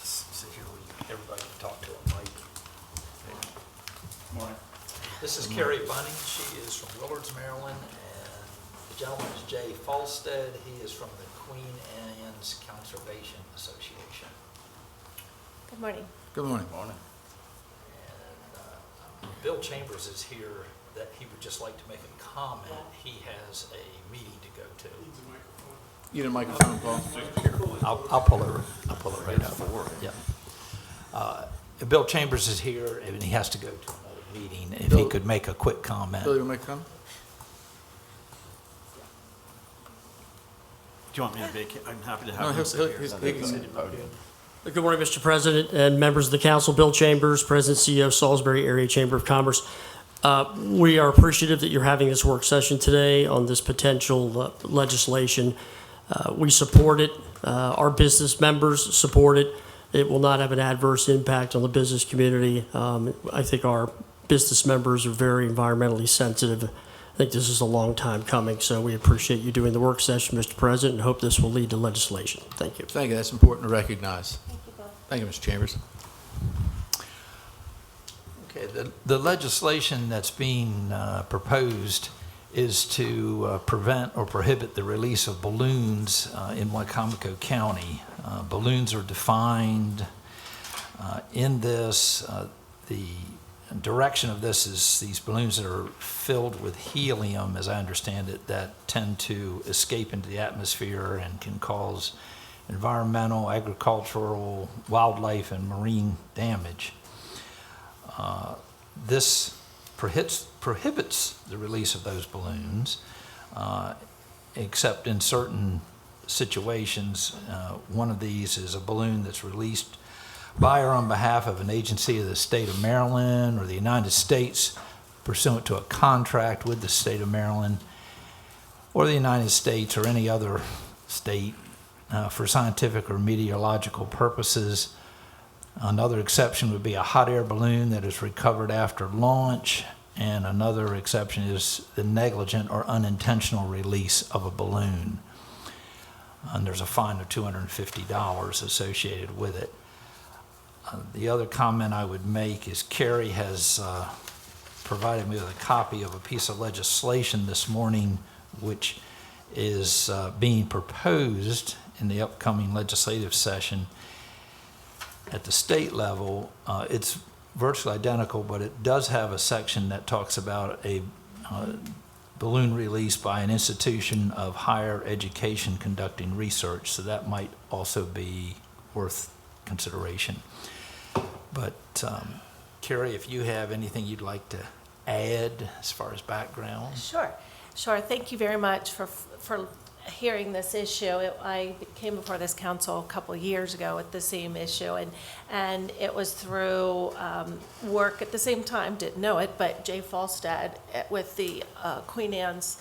Sit here where everybody can talk to them, right? Morning. This is Carrie Bunning. She is from Willards, Maryland, and the gentleman is Jay Falstead. He is from the Queen Anne's Conservation Association. Good morning. Good morning. Morning. And Bill Chambers is here that he would just like to make a comment. He has a meeting to go to. You need a microphone, Paul? I'll pull it right up. Yeah. Bill Chambers is here and he has to go to another meeting. If he could make a quick comment. Bill, you want to make a comment? Do you want me to make it? I'm happy to No, have him sit here. Good morning, Mr. President and members of the council. Bill Chambers, President CEO, Salisbury Area Chamber of Commerce. We are appreciative that you're having this work session today on this potential legislation. We support it. Our business members support it. It will not have an adverse impact on the business community. I think our business members are very environmentally sensitive. I think this is a long time coming, so we appreciate you doing the work session, Mr. President, and hope this will lead to legislation. Thank you. Thank you. That's important to recognize. Thank you, Mr. Chambers. Okay, the legislation that's being proposed is to prevent or prohibit the release of balloons in Wicomico County. Balloons are defined in this. The direction of this is these balloons that are filled with helium, as I understand it, that tend to escape into the atmosphere and can cause environmental, agricultural, wildlife, and marine damage. This prohibits the release of those balloons, except in certain situations. One of these is a balloon that's released by or on behalf of an agency of the state of Maryland or the United States pursuant to a contract with the state of Maryland or the United States or any other state for scientific or meteorological purposes. Another exception would be a hot air balloon that is recovered after launch, and another exception is the negligent or unintentional release of a balloon. And there's a fine of $250 associated with it. The other comment I would make is Carrie has provided me with a copy of a piece of legislation this morning which is being proposed in the upcoming legislative session. At the state level, it's virtually identical, but it does have a section that talks about a balloon release by an institution of higher education conducting research, so that might also be worth consideration. But Carrie, if you have anything you'd like to add as far as background? Sure. Thank you very much for hearing this issue. I came before this council a couple of years ago with the same issue, and it was through work at the same time, didn't know it, but Jay Falstad with the Queen Anne's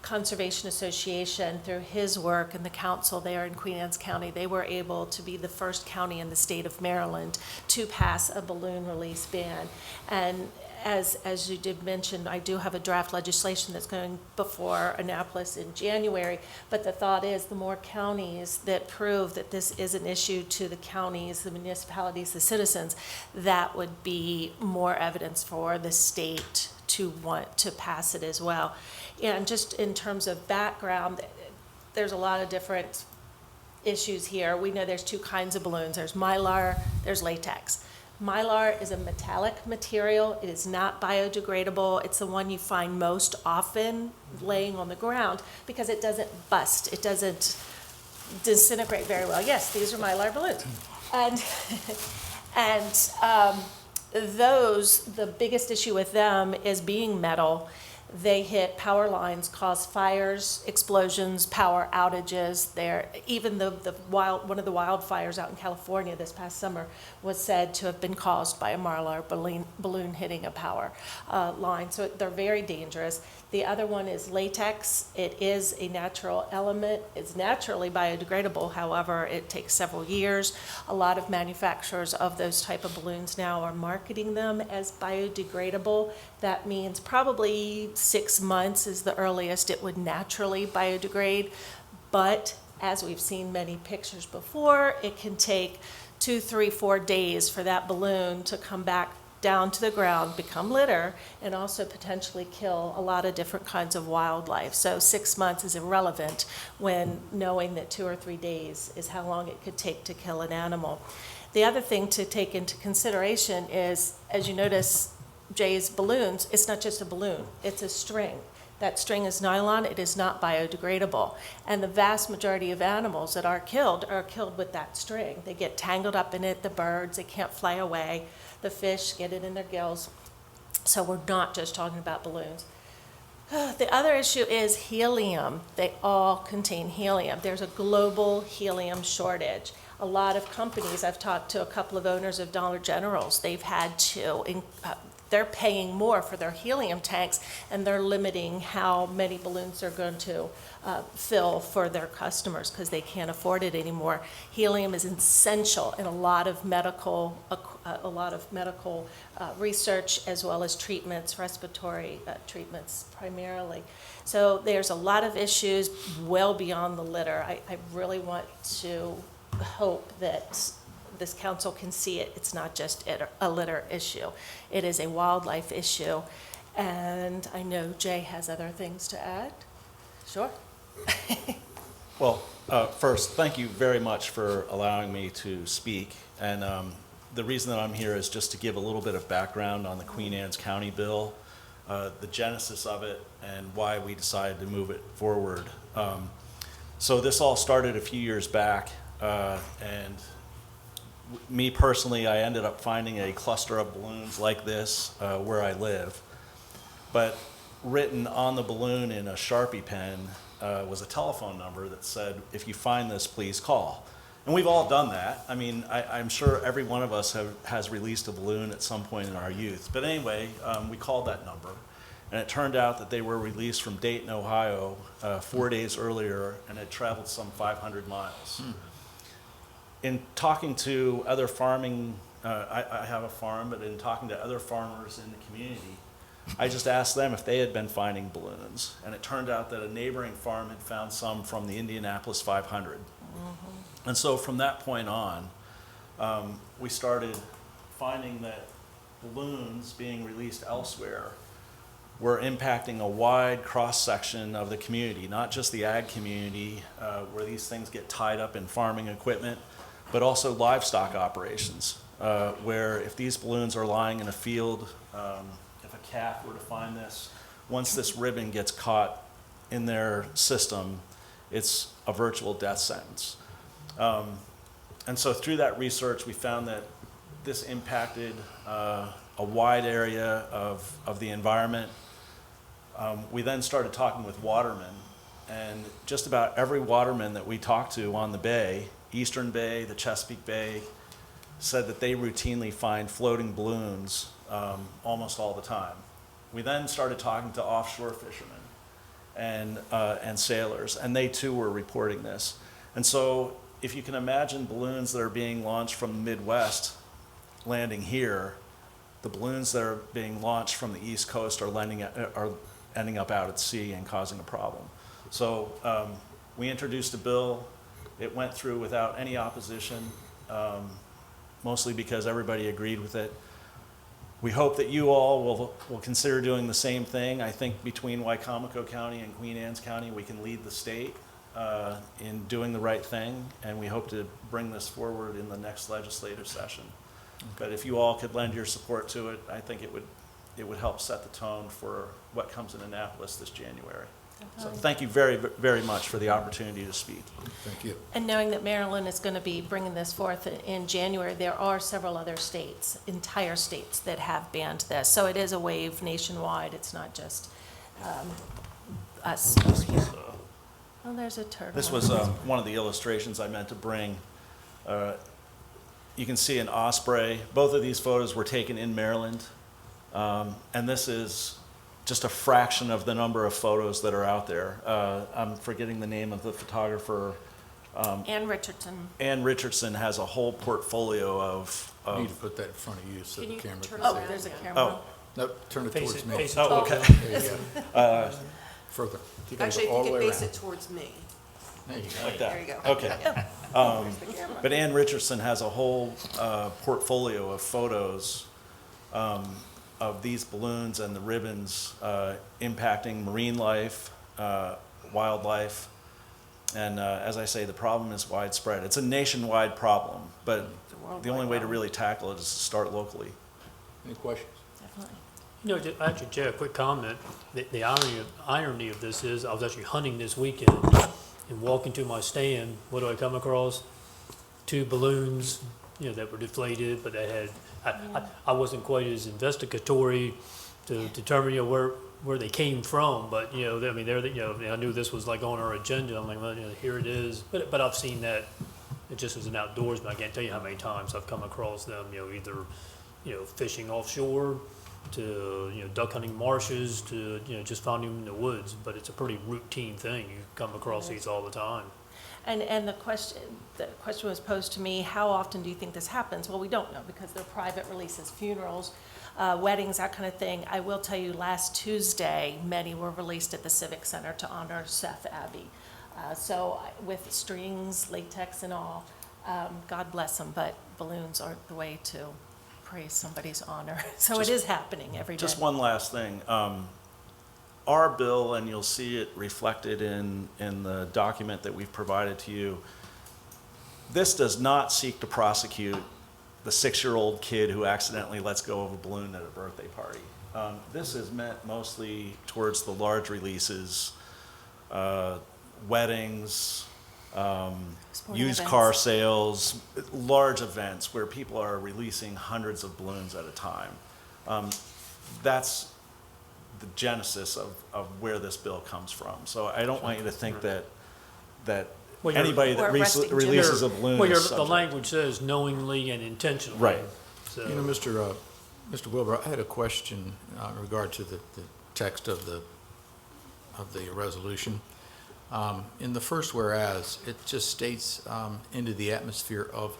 Conservation Association, through his work and the council there in Queen Anne's County, they were able to be the first county in the state of Maryland to pass a balloon release ban. And as you did mention, I do have a draft legislation that's going before Annapolis in January, but the thought is the more counties that prove that this is an issue to the counties, the municipalities, the citizens, that would be more evidence for the state to want to pass it as well. And just in terms of background, there's a lot of different issues here. We know there's two kinds of balloons. There's mylar, there's latex. Mylar is a metallic material. It is not biodegradable. It's the one you find most often laying on the ground because it doesn't bust. It doesn't disintegrate very well. Yes, these are Mylar balloons. And those, the biggest issue with them is being metal. They hit power lines, cause fires, explosions, power outages. Even one of the wildfires out in California this past summer was said to have been caused by a Mylar balloon hitting a power line. So they're very dangerous. The other one is latex. It is a natural element. It's naturally biodegradable. However, it takes several years. A lot of manufacturers of those type of balloons now are marketing them as biodegradable. That means probably 6 months is the earliest it would naturally biodegrade. But as we've seen many pictures before, it can take 2, 3, 4 days for that balloon to come back down to the ground, become litter, and also potentially kill a lot of different kinds of wildlife. So 6 months is irrelevant when knowing that 2 or 3 days is how long it could take to kill an animal. The other thing to take into consideration is, as you notice, Jay's balloons, it's not just a balloon, it's a string. That string is nylon, it is not biodegradable. And the vast majority of animals that are killed with that string. They get tangled up in it, the birds, they can't fly away. The fish get it in their gills. So we're not just talking about balloons. The other issue is helium. They all contain helium. There's a global helium shortage. A lot of companies, I've talked to a couple of owners of Dollar Generals, they've had to, they're paying more for their helium tanks, and they're limiting how many balloons they're going to fill for their customers because they can't afford it anymore. Helium is essential in a lot of medical research, as well as treatments, respiratory treatments primarily. So there's a lot of issues well beyond the litter. I really want to hope that this council can see it. It's not just a litter issue. It is a wildlife issue. And I know Jay has other things to add. Sure. Well, first, thank you very much for allowing me to speak. And the reason that I'm here is just to give a little bit of background on the Queen Anne's County bill, the genesis of it, and why we decided to move it forward. So this all started a few years back, and me personally, I ended up finding a cluster of balloons like this where I live. But written on the balloon in a Sharpie pen was a telephone number that said, if you find this, please call. And we've all done that. I mean, I'm sure every one of us has released a balloon at some point in our youth. But anyway, we called that number. And it turned out that they were released from Dayton, Ohio 4 days earlier, and had traveled some 500 miles. In talking to other farming, I have a farm, but in talking to other farmers in the community, I just asked them if they had been finding balloons. And it turned out that a neighboring farm had found some from the Indianapolis 500. And so from that point on, we started finding that balloons being released elsewhere were impacting a wide cross-section of the community, not just the ag community, where these things get tied up in farming equipment, but also livestock operations, where if these balloons are lying in a field, if a calf were to find this, once this ribbon gets caught in their system, it's a virtual death sentence. And so through that research, we found that this impacted a wide area of the environment. We then started talking with watermen, and just about every waterman that we talked to on the bay, Eastern Bay, the Chesapeake Bay, said that they routinely find floating balloons almost all the time. We then started talking to offshore fishermen and sailors, and they too were reporting this. And so if you can imagine balloons that are being launched from the Midwest landing here, the balloons that are being launched from the East Coast are ending up out at sea and causing a problem. So we introduced a bill. It went through without any opposition, mostly because everybody agreed with it. We hope that you all will consider doing the same thing. I think between Wicomico County and Queen Anne's County, we can lead the state in doing the right thing, and we hope to bring this forward in the next legislative session. But if you all could lend your support to it, I think it would help set the tone for what comes in Annapolis this January. So thank you very, very much for the opportunity to speak. Thank you. And knowing that Maryland is going to be bringing this forth in January, there are several other states, entire states, that have banned this. So it is a wave nationwide. It's not just us over here. Oh, there's a turtle. This was one of the illustrations I meant to bring. You can see an osprey. Both of these photos were taken in Maryland. And this is just a fraction of the number of photos that are out there. I'm forgetting the name of the photographer. Ann Richardson. Ann Richardson has a whole portfolio of. You need to put that in front of you so the camera can see. Oh, there's a camera. Oh. Nope, turn it Face towards it- me. face it Oh, towards okay. There you go. Further. You gotta Actually, go if all you the could way face around. it towards me. There you go. Like that. There you go. Okay. But Ann Richardson has a whole portfolio of photos of these balloons and the ribbons impacting marine life, wildlife. And as I say, the problem is widespread. It's a nationwide problem, but the only way to really tackle it is to start locally. Any questions? Definitely. You know, actually, Jay, a quick comment. The irony of this is, I was actually hunting this weekend and walking to my stand. What do I come across? 2 balloons, you know, that were deflated, but they had. I wasn't quite as investigatory to determine, you know, where they came from, but you know, I mean, you know, I knew this was like on our agenda. I'm like, well, you know, here it is. But I've seen that. It just as an outdoorsman, I can't tell you how many times I've come across them. You know, either, you know, fishing offshore, to, you know, duck hunting marshes, to, you know, just finding them in the woods. But it's a pretty routine thing. You come across these all the time. And the question was posed to me, how often do you think this happens? Well, we don't know because they're private releases, funerals, weddings, that kind of thing. I will tell you, last Tuesday, many were released at the Civic Center to honor Seth Abbey. So with strings, latex and all, God bless them, but balloons aren't the way to praise somebody's honor. So it is happening every day. Just one last thing. Our bill, and you'll see it reflected in the document that we've provided to you, this does not seek to prosecute the 6-year-old kid who accidentally lets go of a balloon at a birthday party. This is meant mostly towards the large releases, weddings, used events. car sales, large events where people are releasing hundreds of balloons at a time. That's the genesis of where this bill comes from. So I don't want you to think that Well, you're- anybody that Or arresting releases a Well, balloon is the subject. language says knowingly and intentionally. Right. So, You know, Mr. Wilbur, I had a question in regard to the text of the resolution. In the first whereas, it just states into the atmosphere of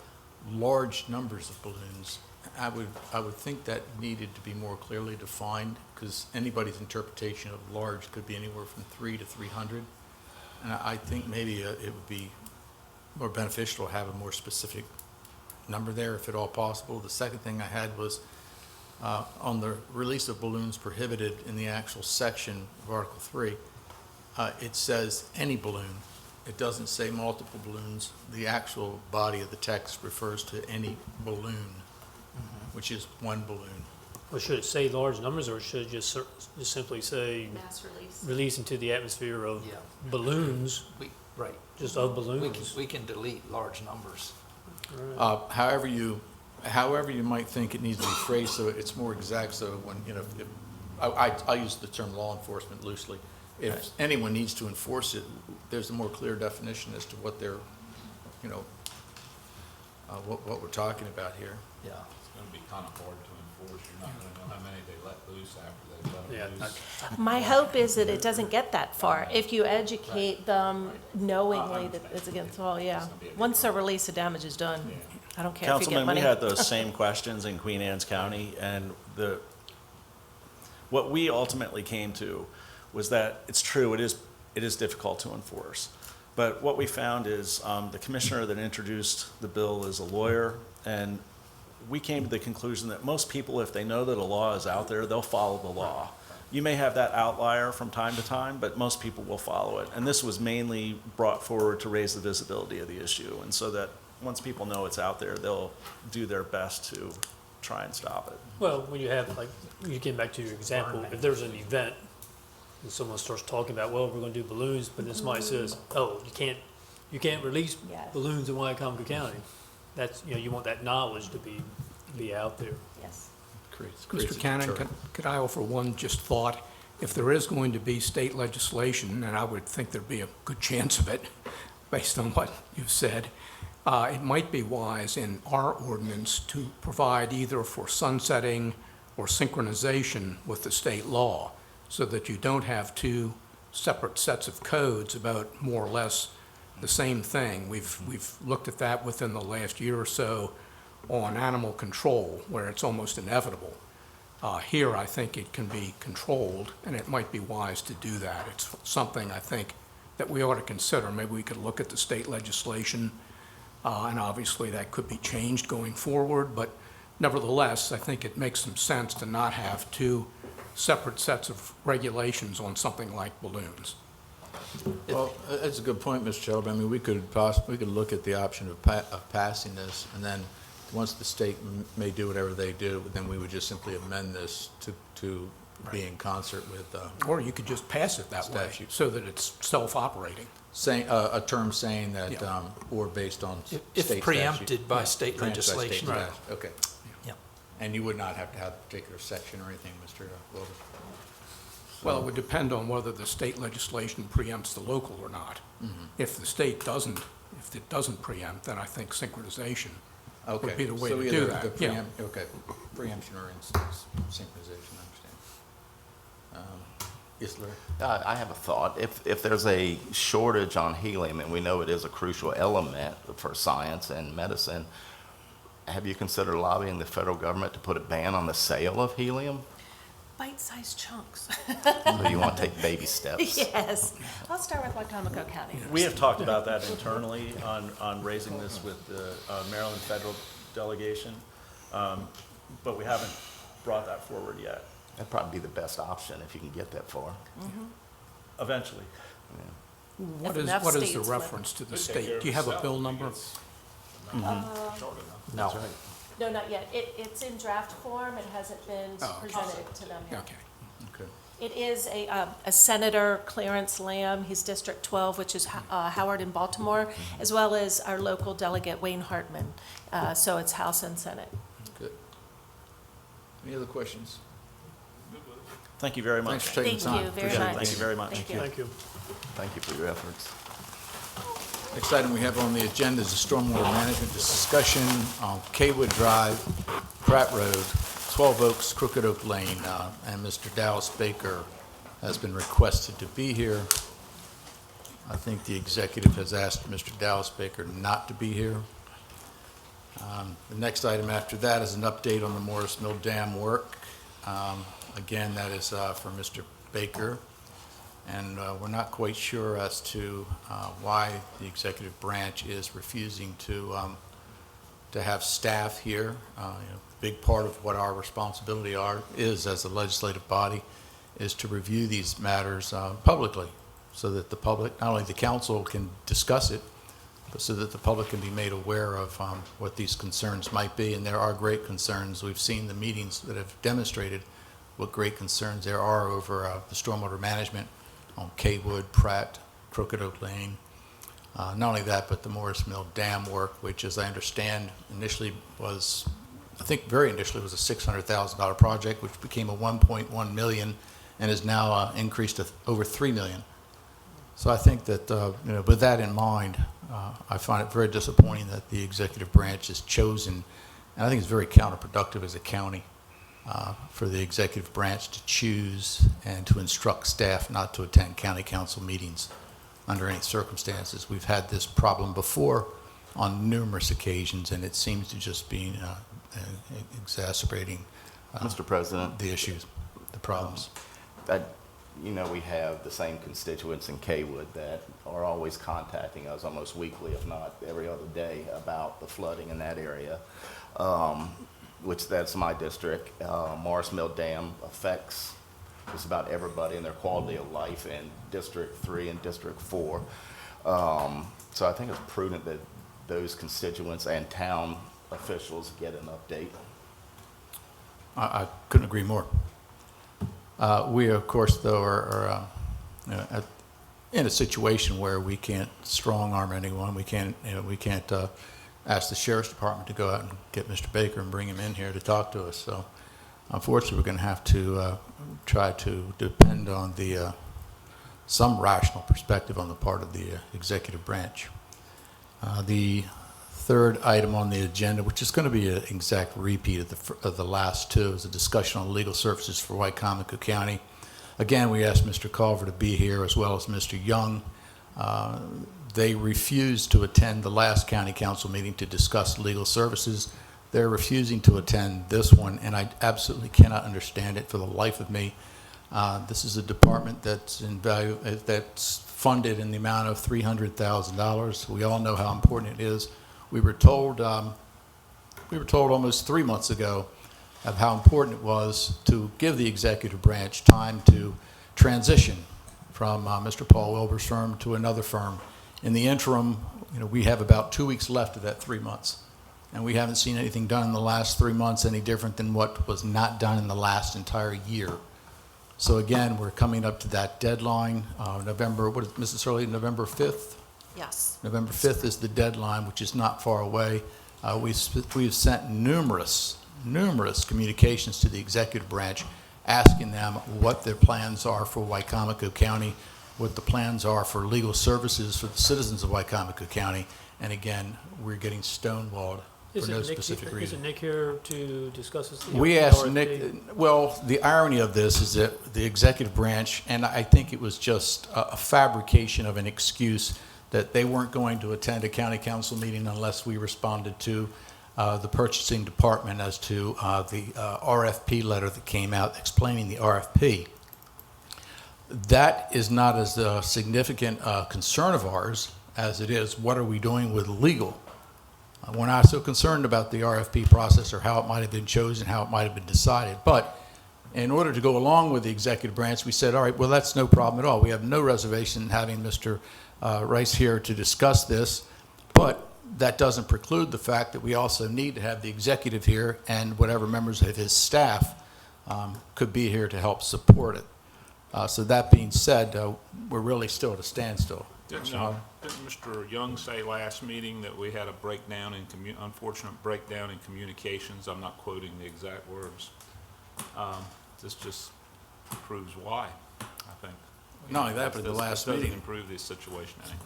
large numbers of balloons. I would think that needed to be more clearly defined because anybody's interpretation of large could be anywhere from 3 to 300. And I think maybe it would be more beneficial to have a more specific number there, if at all possible. The second thing I had was on the release of balloons prohibited in the actual section of Article 3, it says any balloon. It doesn't say multiple balloons. The actual body of the text refers to any balloon, which is one balloon. well, should it say large numbers, or should it just simply say Mass release. release into the atmosphere of Yeah. balloons, Right. just of balloons? We can delete large numbers. However you might think it needs to be phrased so it's more exact, so when, you know, I use the term law enforcement loosely. If anyone needs to enforce it, there's a more clear definition as to what they're, you know, what we're talking about here. Yeah. It's gonna be kind of hard to enforce. You're not gonna know how many they let loose after they let Yeah, them loose. My hope is that it doesn't get that far. If you educate them knowingly that it's against the law, yeah. Once they're released, the damage is done. I don't care if you get Councilman, money. we had those same questions in Queen Anne's County, and what we ultimately came to was that it's true, it is difficult to enforce. But what we found is the commissioner that introduced the bill is a lawyer, and we came to the conclusion that most people, if they know that a law is out there, they'll follow the law. You may have that outlier from time to time, but most people will follow it. And this was mainly brought forward to raise the visibility of the issue, and so that once people know it's out there, they'll do their best to try and stop it. Well, when you have, like, you get back to your example, if there's an event and someone starts talking about, well, we're gonna do balloons, but then somebody says, oh, you can't release Yes. balloons in Wicomico County. That's, you want that knowledge to be out there. Yes. Mr. Cannon, could I offer one just thought? If there is going to be state legislation, and I would think there'd be a good chance of it, based on what you've said, it might be wise in our ordinance to provide either for sunsetting or synchronization with the state law, so that you don't have two separate sets of codes about more or less the same thing. We've looked at that within the last year or so on animal control, where it's almost inevitable. Here, I think it can be controlled, and it might be wise to do that. It's something I think that we ought to consider. Maybe we could look at the state legislation, and obviously that could be changed going forward, but nevertheless, I think it makes some sense to not have two separate sets of regulations on something like balloons. Well, that's a good point, Mr. Shelby. I mean, we could look at the option of passing this, and then once the state may do whatever they do, then we would just simply amend this to be in concert with Or you could just pass it that way, statute. so that it's self-operating. Saying, a term saying that, or based on state If statute. preempted by state Preempted by state legislation. statute. Okay. Yep. And you would not have to have a particular section or anything, Mr. Wilbur? Well, it would depend on whether the state legislation preempts the local or not. If the state doesn't, if it doesn't preempt, then I think synchronization would be the way So to either do the that. Yeah. Okay, preemption or synchronization, I understand. Yes, Larry? I have a thought. If there's a shortage on helium, and we know it is a crucial element for science and medicine, have you considered lobbying the federal government to put a ban on the sale of helium? Bite-sized chunks. Or you want to take baby steps? Yes. I'll start with Wicomico County. We have talked about that internally on raising this with the Maryland federal delegation, but we haven't brought that forward yet. That'd probably be the best option if you can get that far. Eventually. What If is enough the states reference to the state? Do you have a bill number? No. No, not yet. It's in draft form. It hasn't been presented to them yet. Okay. Okay. It is a Senator Clarence Lamb, he's District 12, which is Howard in Baltimore, as well as our local delegate Wayne Hartman. So it's House and Senate. Good. Any other questions? Thank you very much. Thanks for taking the time. Thank you very Appreciate it. much. Thank you very much. Thank you. Thank you. Thank you for your efforts. Next item we have on the agenda is a stormwater management discussion on Kaywood Drive, Pratt Road, 12 Oaks, Crooked Oak Lane, and Mr. Dallas Baker has been requested to be here. I think the executive has asked Mr. Dallas Baker not to be here. The next item after that is an update on the Morris Mill Dam work. Again, that is for Mr. Baker. And we're not quite sure as to why the executive branch is refusing to have staff here. Big part of what our responsibility is as a legislative body is to review these matters publicly, so that the public, not only the council can discuss it, but so that the public can be made aware of what these concerns might be. And there are great concerns. We've seen the meetings that have demonstrated what great concerns there are over the stormwater management on Kaywood, Pratt, Crooked Oak Lane. Not only that, but the Morris Mill Dam work, which, as I understand, initially was, I think very initially was a $600,000 project, which became a $1.1 million and is now increased to over $3 million. So I think that, with that in mind, I find it very disappointing that the executive branch has chosen, and I think it's very counterproductive as a county, for the executive branch to choose and to instruct staff not to attend county council meetings under any circumstances. We've had this problem before on numerous occasions, and it seems to just be exacerbating Mr. President, the issues, the problems. We have the same constituents in Kaywood that are always contacting us almost weekly, if not every other day, about the flooding in that area. Which that's my district. Morris Mill Dam affects just about everybody and their quality of life in District 3 and District 4. So I think it's prudent that those constituents and town officials get an update. I couldn't agree more. We, of course, though, are in a situation where we can't strong-arm anyone, we can't ask the sheriff's department to go out and get Mr. Baker and bring him in here to talk to us. So unfortunately, we're going to have to try to depend on some rational perspective on the part of the executive branch. The third item on the agenda, which is going to be an exact repeat of the last two, is a discussion on legal services for Wicomico County. Again, we asked Mr. Culver to be here as well as Mr. Young. They refused to attend the last county council meeting to discuss legal services. They're refusing to attend this one, and I absolutely cannot understand it for the life of me. This is a department that's that's funded in the amount of $300,000. We all know how important it is. We were told almost 3 months ago of how important it was to give the executive branch time to transition from Mr. Paul Wilbur's firm to another firm. In the interim, we have about 2 weeks left of that 3 months, and we haven't seen anything done in the last 3 months any different than what was not done in the last entire year. So again, we're coming up to that deadline, November 5th? Yes. November 5th is the deadline, which is not far away. We've sent numerous communications to the executive branch asking them what their plans are for Wicomico County, what the plans are for legal services for the citizens of Wicomico County, and again, we're getting stonewalled for no specific reason. Is Nick here to discuss this? We asked Nick, well, the irony of this is that the executive branch, and I think it was just a fabrication of an excuse that they weren't going to attend a county council meeting unless we responded to the purchasing department as to the RFP letter that came out explaining the RFP. That is not as significant a concern of ours as it is what are we doing with legal. We're not so concerned about the RFP process or how it might have been chosen, how it might have been decided. But in order to go along with the executive branch, we said, all right, well, that's no problem at all. We have no reservation in having Mr. Rice here to discuss this, but that doesn't preclude the fact that we also need to have the executive here and whatever members of his staff could be here to help support it. So that being said, we're really still at a standstill. Didn't Mr. Young say last meeting that we had a breakdown in unfortunate breakdown in communications? I'm not quoting the exact words. This just proves why, I think. Not only that, but in the last meeting. Doesn't improve this situation any.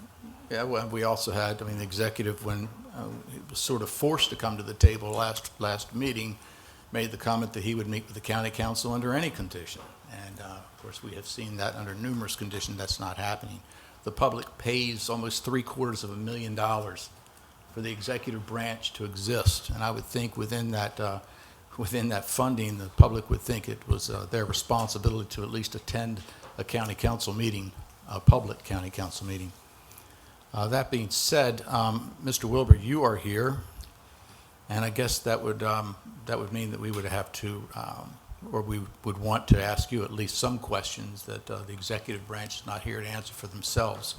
Yeah, well, we also had, the executive, when he was sort of forced to come to the table last meeting, made the comment that he would meet with the county council under any condition. And, of course, we have seen that under numerous conditions. That's not happening. The public pays almost $750,000 for the executive branch to exist. And I would think within that funding, the public would think it was their responsibility to at least attend a county council meeting, a public county council meeting. That being said, Mr. Wilbur, you are here, and I guess that would mean that we would have to, or we would want to ask you at least some questions that the executive branch is not here to answer for themselves.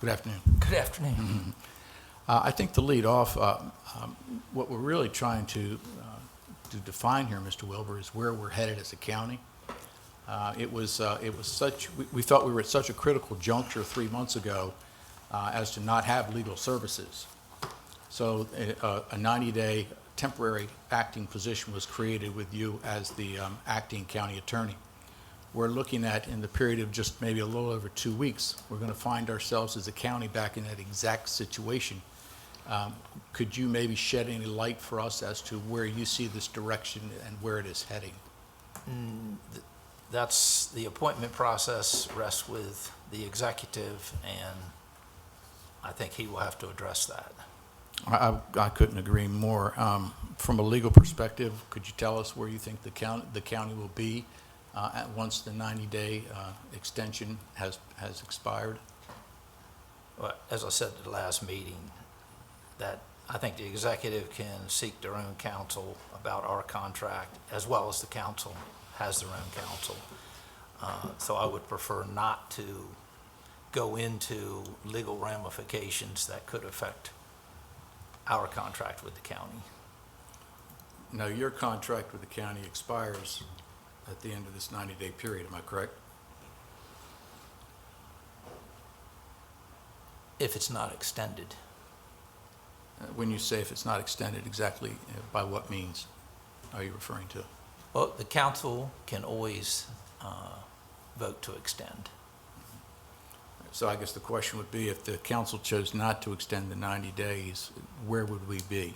Good afternoon. Good afternoon. I think to lead off, what we're really trying to define here, Mr. Wilbur, is where we're headed as a county. We thought we were at such a critical juncture 3 months ago as to not have legal services. So a 90-day temporary acting position was created with you as the acting county attorney. We're looking at, in the period of just maybe a little over 2 weeks, we're going to find ourselves as a county back in that exact situation. Could you maybe shed any light for us as to where you see this direction and where it is heading? That's the appointment process rests with the executive, and I think he will have to address that. I couldn't agree more. From a legal perspective, could you tell us where you think the county will be once the 90-day extension has expired? Well, as I said at the last meeting, that I think the executive can seek their own counsel about our contract, as well as the council has their own counsel. So I would prefer not to go into legal ramifications that could affect our contract with the county. Now, your contract with the county expires at the end of this 90-day period, am I correct? If it's not extended. When you say if it's not extended, exactly by what means are you referring to? Well, the council can always vote to extend. So I guess the question would be, if the council chose not to extend the 90 days, where would we be?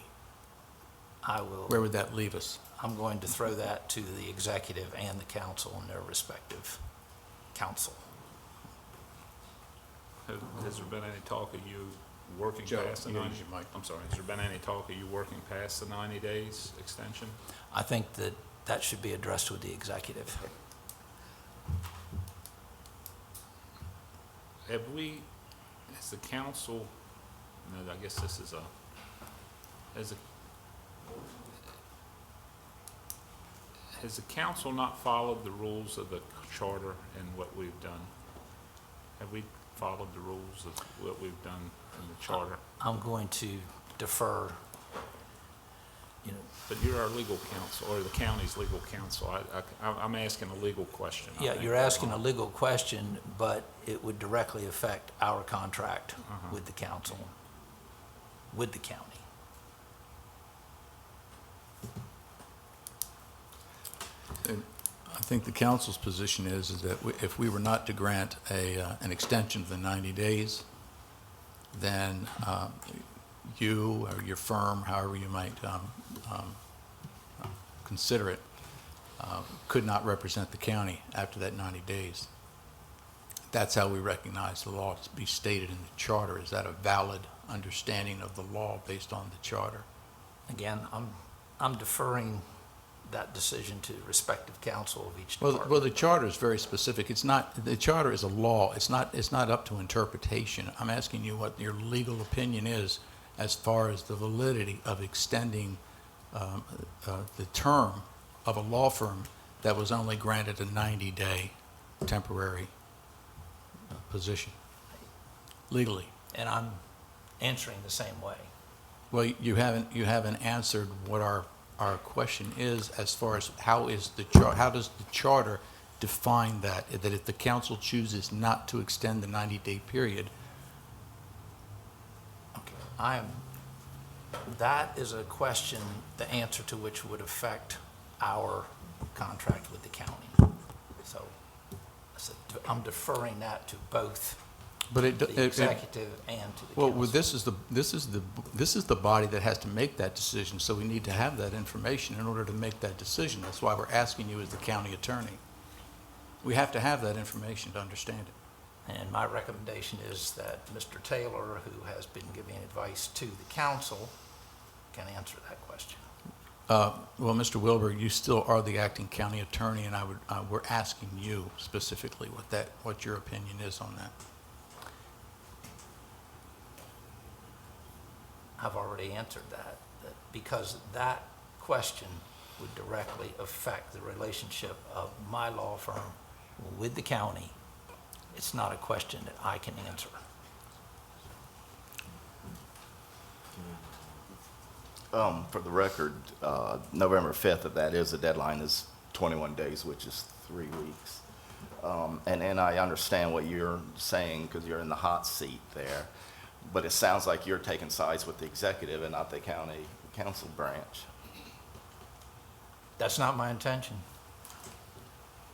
Where would that leave us? I'm going to throw that to the executive and the council and their respective council. Has there been any talk of you working Joe, past the you 90? use your mic. I'm sorry, has there been any talk of you working past the 90 days extension? I think that that should be addressed with the executive. Have we, as the council, no, I guess this is has the council not followed the rules of the charter and what we've done? Have we followed the rules of what we've done in the charter? I'm going to defer, But you're our legal counsel, or the county's legal counsel. I'm asking a legal question. I Yeah, think. you're asking a legal question, but it would directly affect our contract with the council, with the county. And I think the council's position is that if we were not to grant an extension of the 90 days, then you or your firm, however you might consider it, could not represent the county after that 90 days. That's how we recognize the law to be stated in the charter. Is that a valid understanding of the law based on the charter? Again, I'm deferring that decision to respective council of each department. Well, the charter is very specific. It's not, the charter is a law. It's not up to interpretation. I'm asking you what your legal opinion is as far as the validity of extending the term of a law firm that was only granted a 90-day temporary position, legally. And I'm answering the same way. Well, you haven't answered what our question is as far as how does the charter define that if the council chooses not to extend the 90-day period? That is a question, the answer to which would affect our contract with the county. So I'm deferring that to both the executive and to the council. Well, this is the body that has to make that decision, so we need to have that information in order to make that decision. That's why we're asking you as the county attorney. We have to have that information to understand it. And my recommendation is that Mr. Taylor, who has been giving advice to the council, can answer that question. Well, Mr. Wilbur, you still are the acting county attorney, and we're asking you specifically what your opinion is on that. I've already answered that because that question would directly affect the relationship of my law firm with the county. It's not a question that I can answer. For the record, November 5th, if that is the deadline, is 21 days, which is 3 weeks. And I understand what you're saying because you're in the hot seat there, but it sounds like you're taking sides with the executive and not the county council branch. That's not my intention.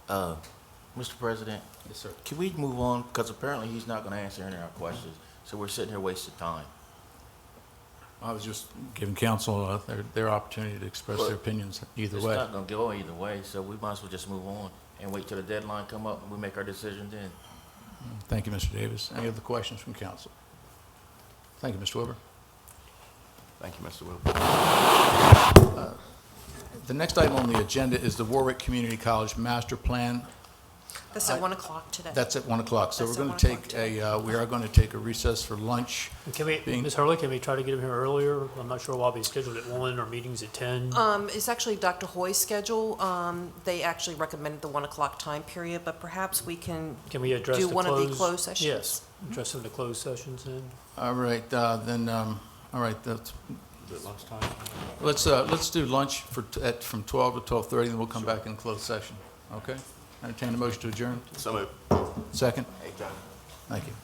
Mr. President? Yes, sir. Can we move on? Because apparently he's not going to answer any of our questions, so we're sitting here wasting time. I was just giving council their opportunity to express their opinions either way. It's not going to go either way, so we might as well just move on and wait till the deadline come up and we make our decision then. Thank you, Mr. Davis. Any other questions from council? Thank you, Mr. Wilbur. Thank you, Mr. Wilbur. The next item on the agenda is the Warwick Community College Master Plan. That's at 1 o'clock today. That's at 1 o'clock. So That's we're at going to 1 o'clock take we are going to take a recess for lunch. Can we, Ms. Hurley, can we try to get him here earlier? I'm not sure why we scheduled at 1, our meeting's at 10. It's actually Dr. Hoy's schedule. They actually recommended the 1 o'clock time period, but perhaps we can Can we address do the one of the closed- closed sessions. Yes, address some of the closed sessions then. All right, all right. Let's do lunch from 12 to 12:30, then we'll come back in closed session, okay? Entertain a motion to adjourn. So moved. Second? Hey, John. Thank you.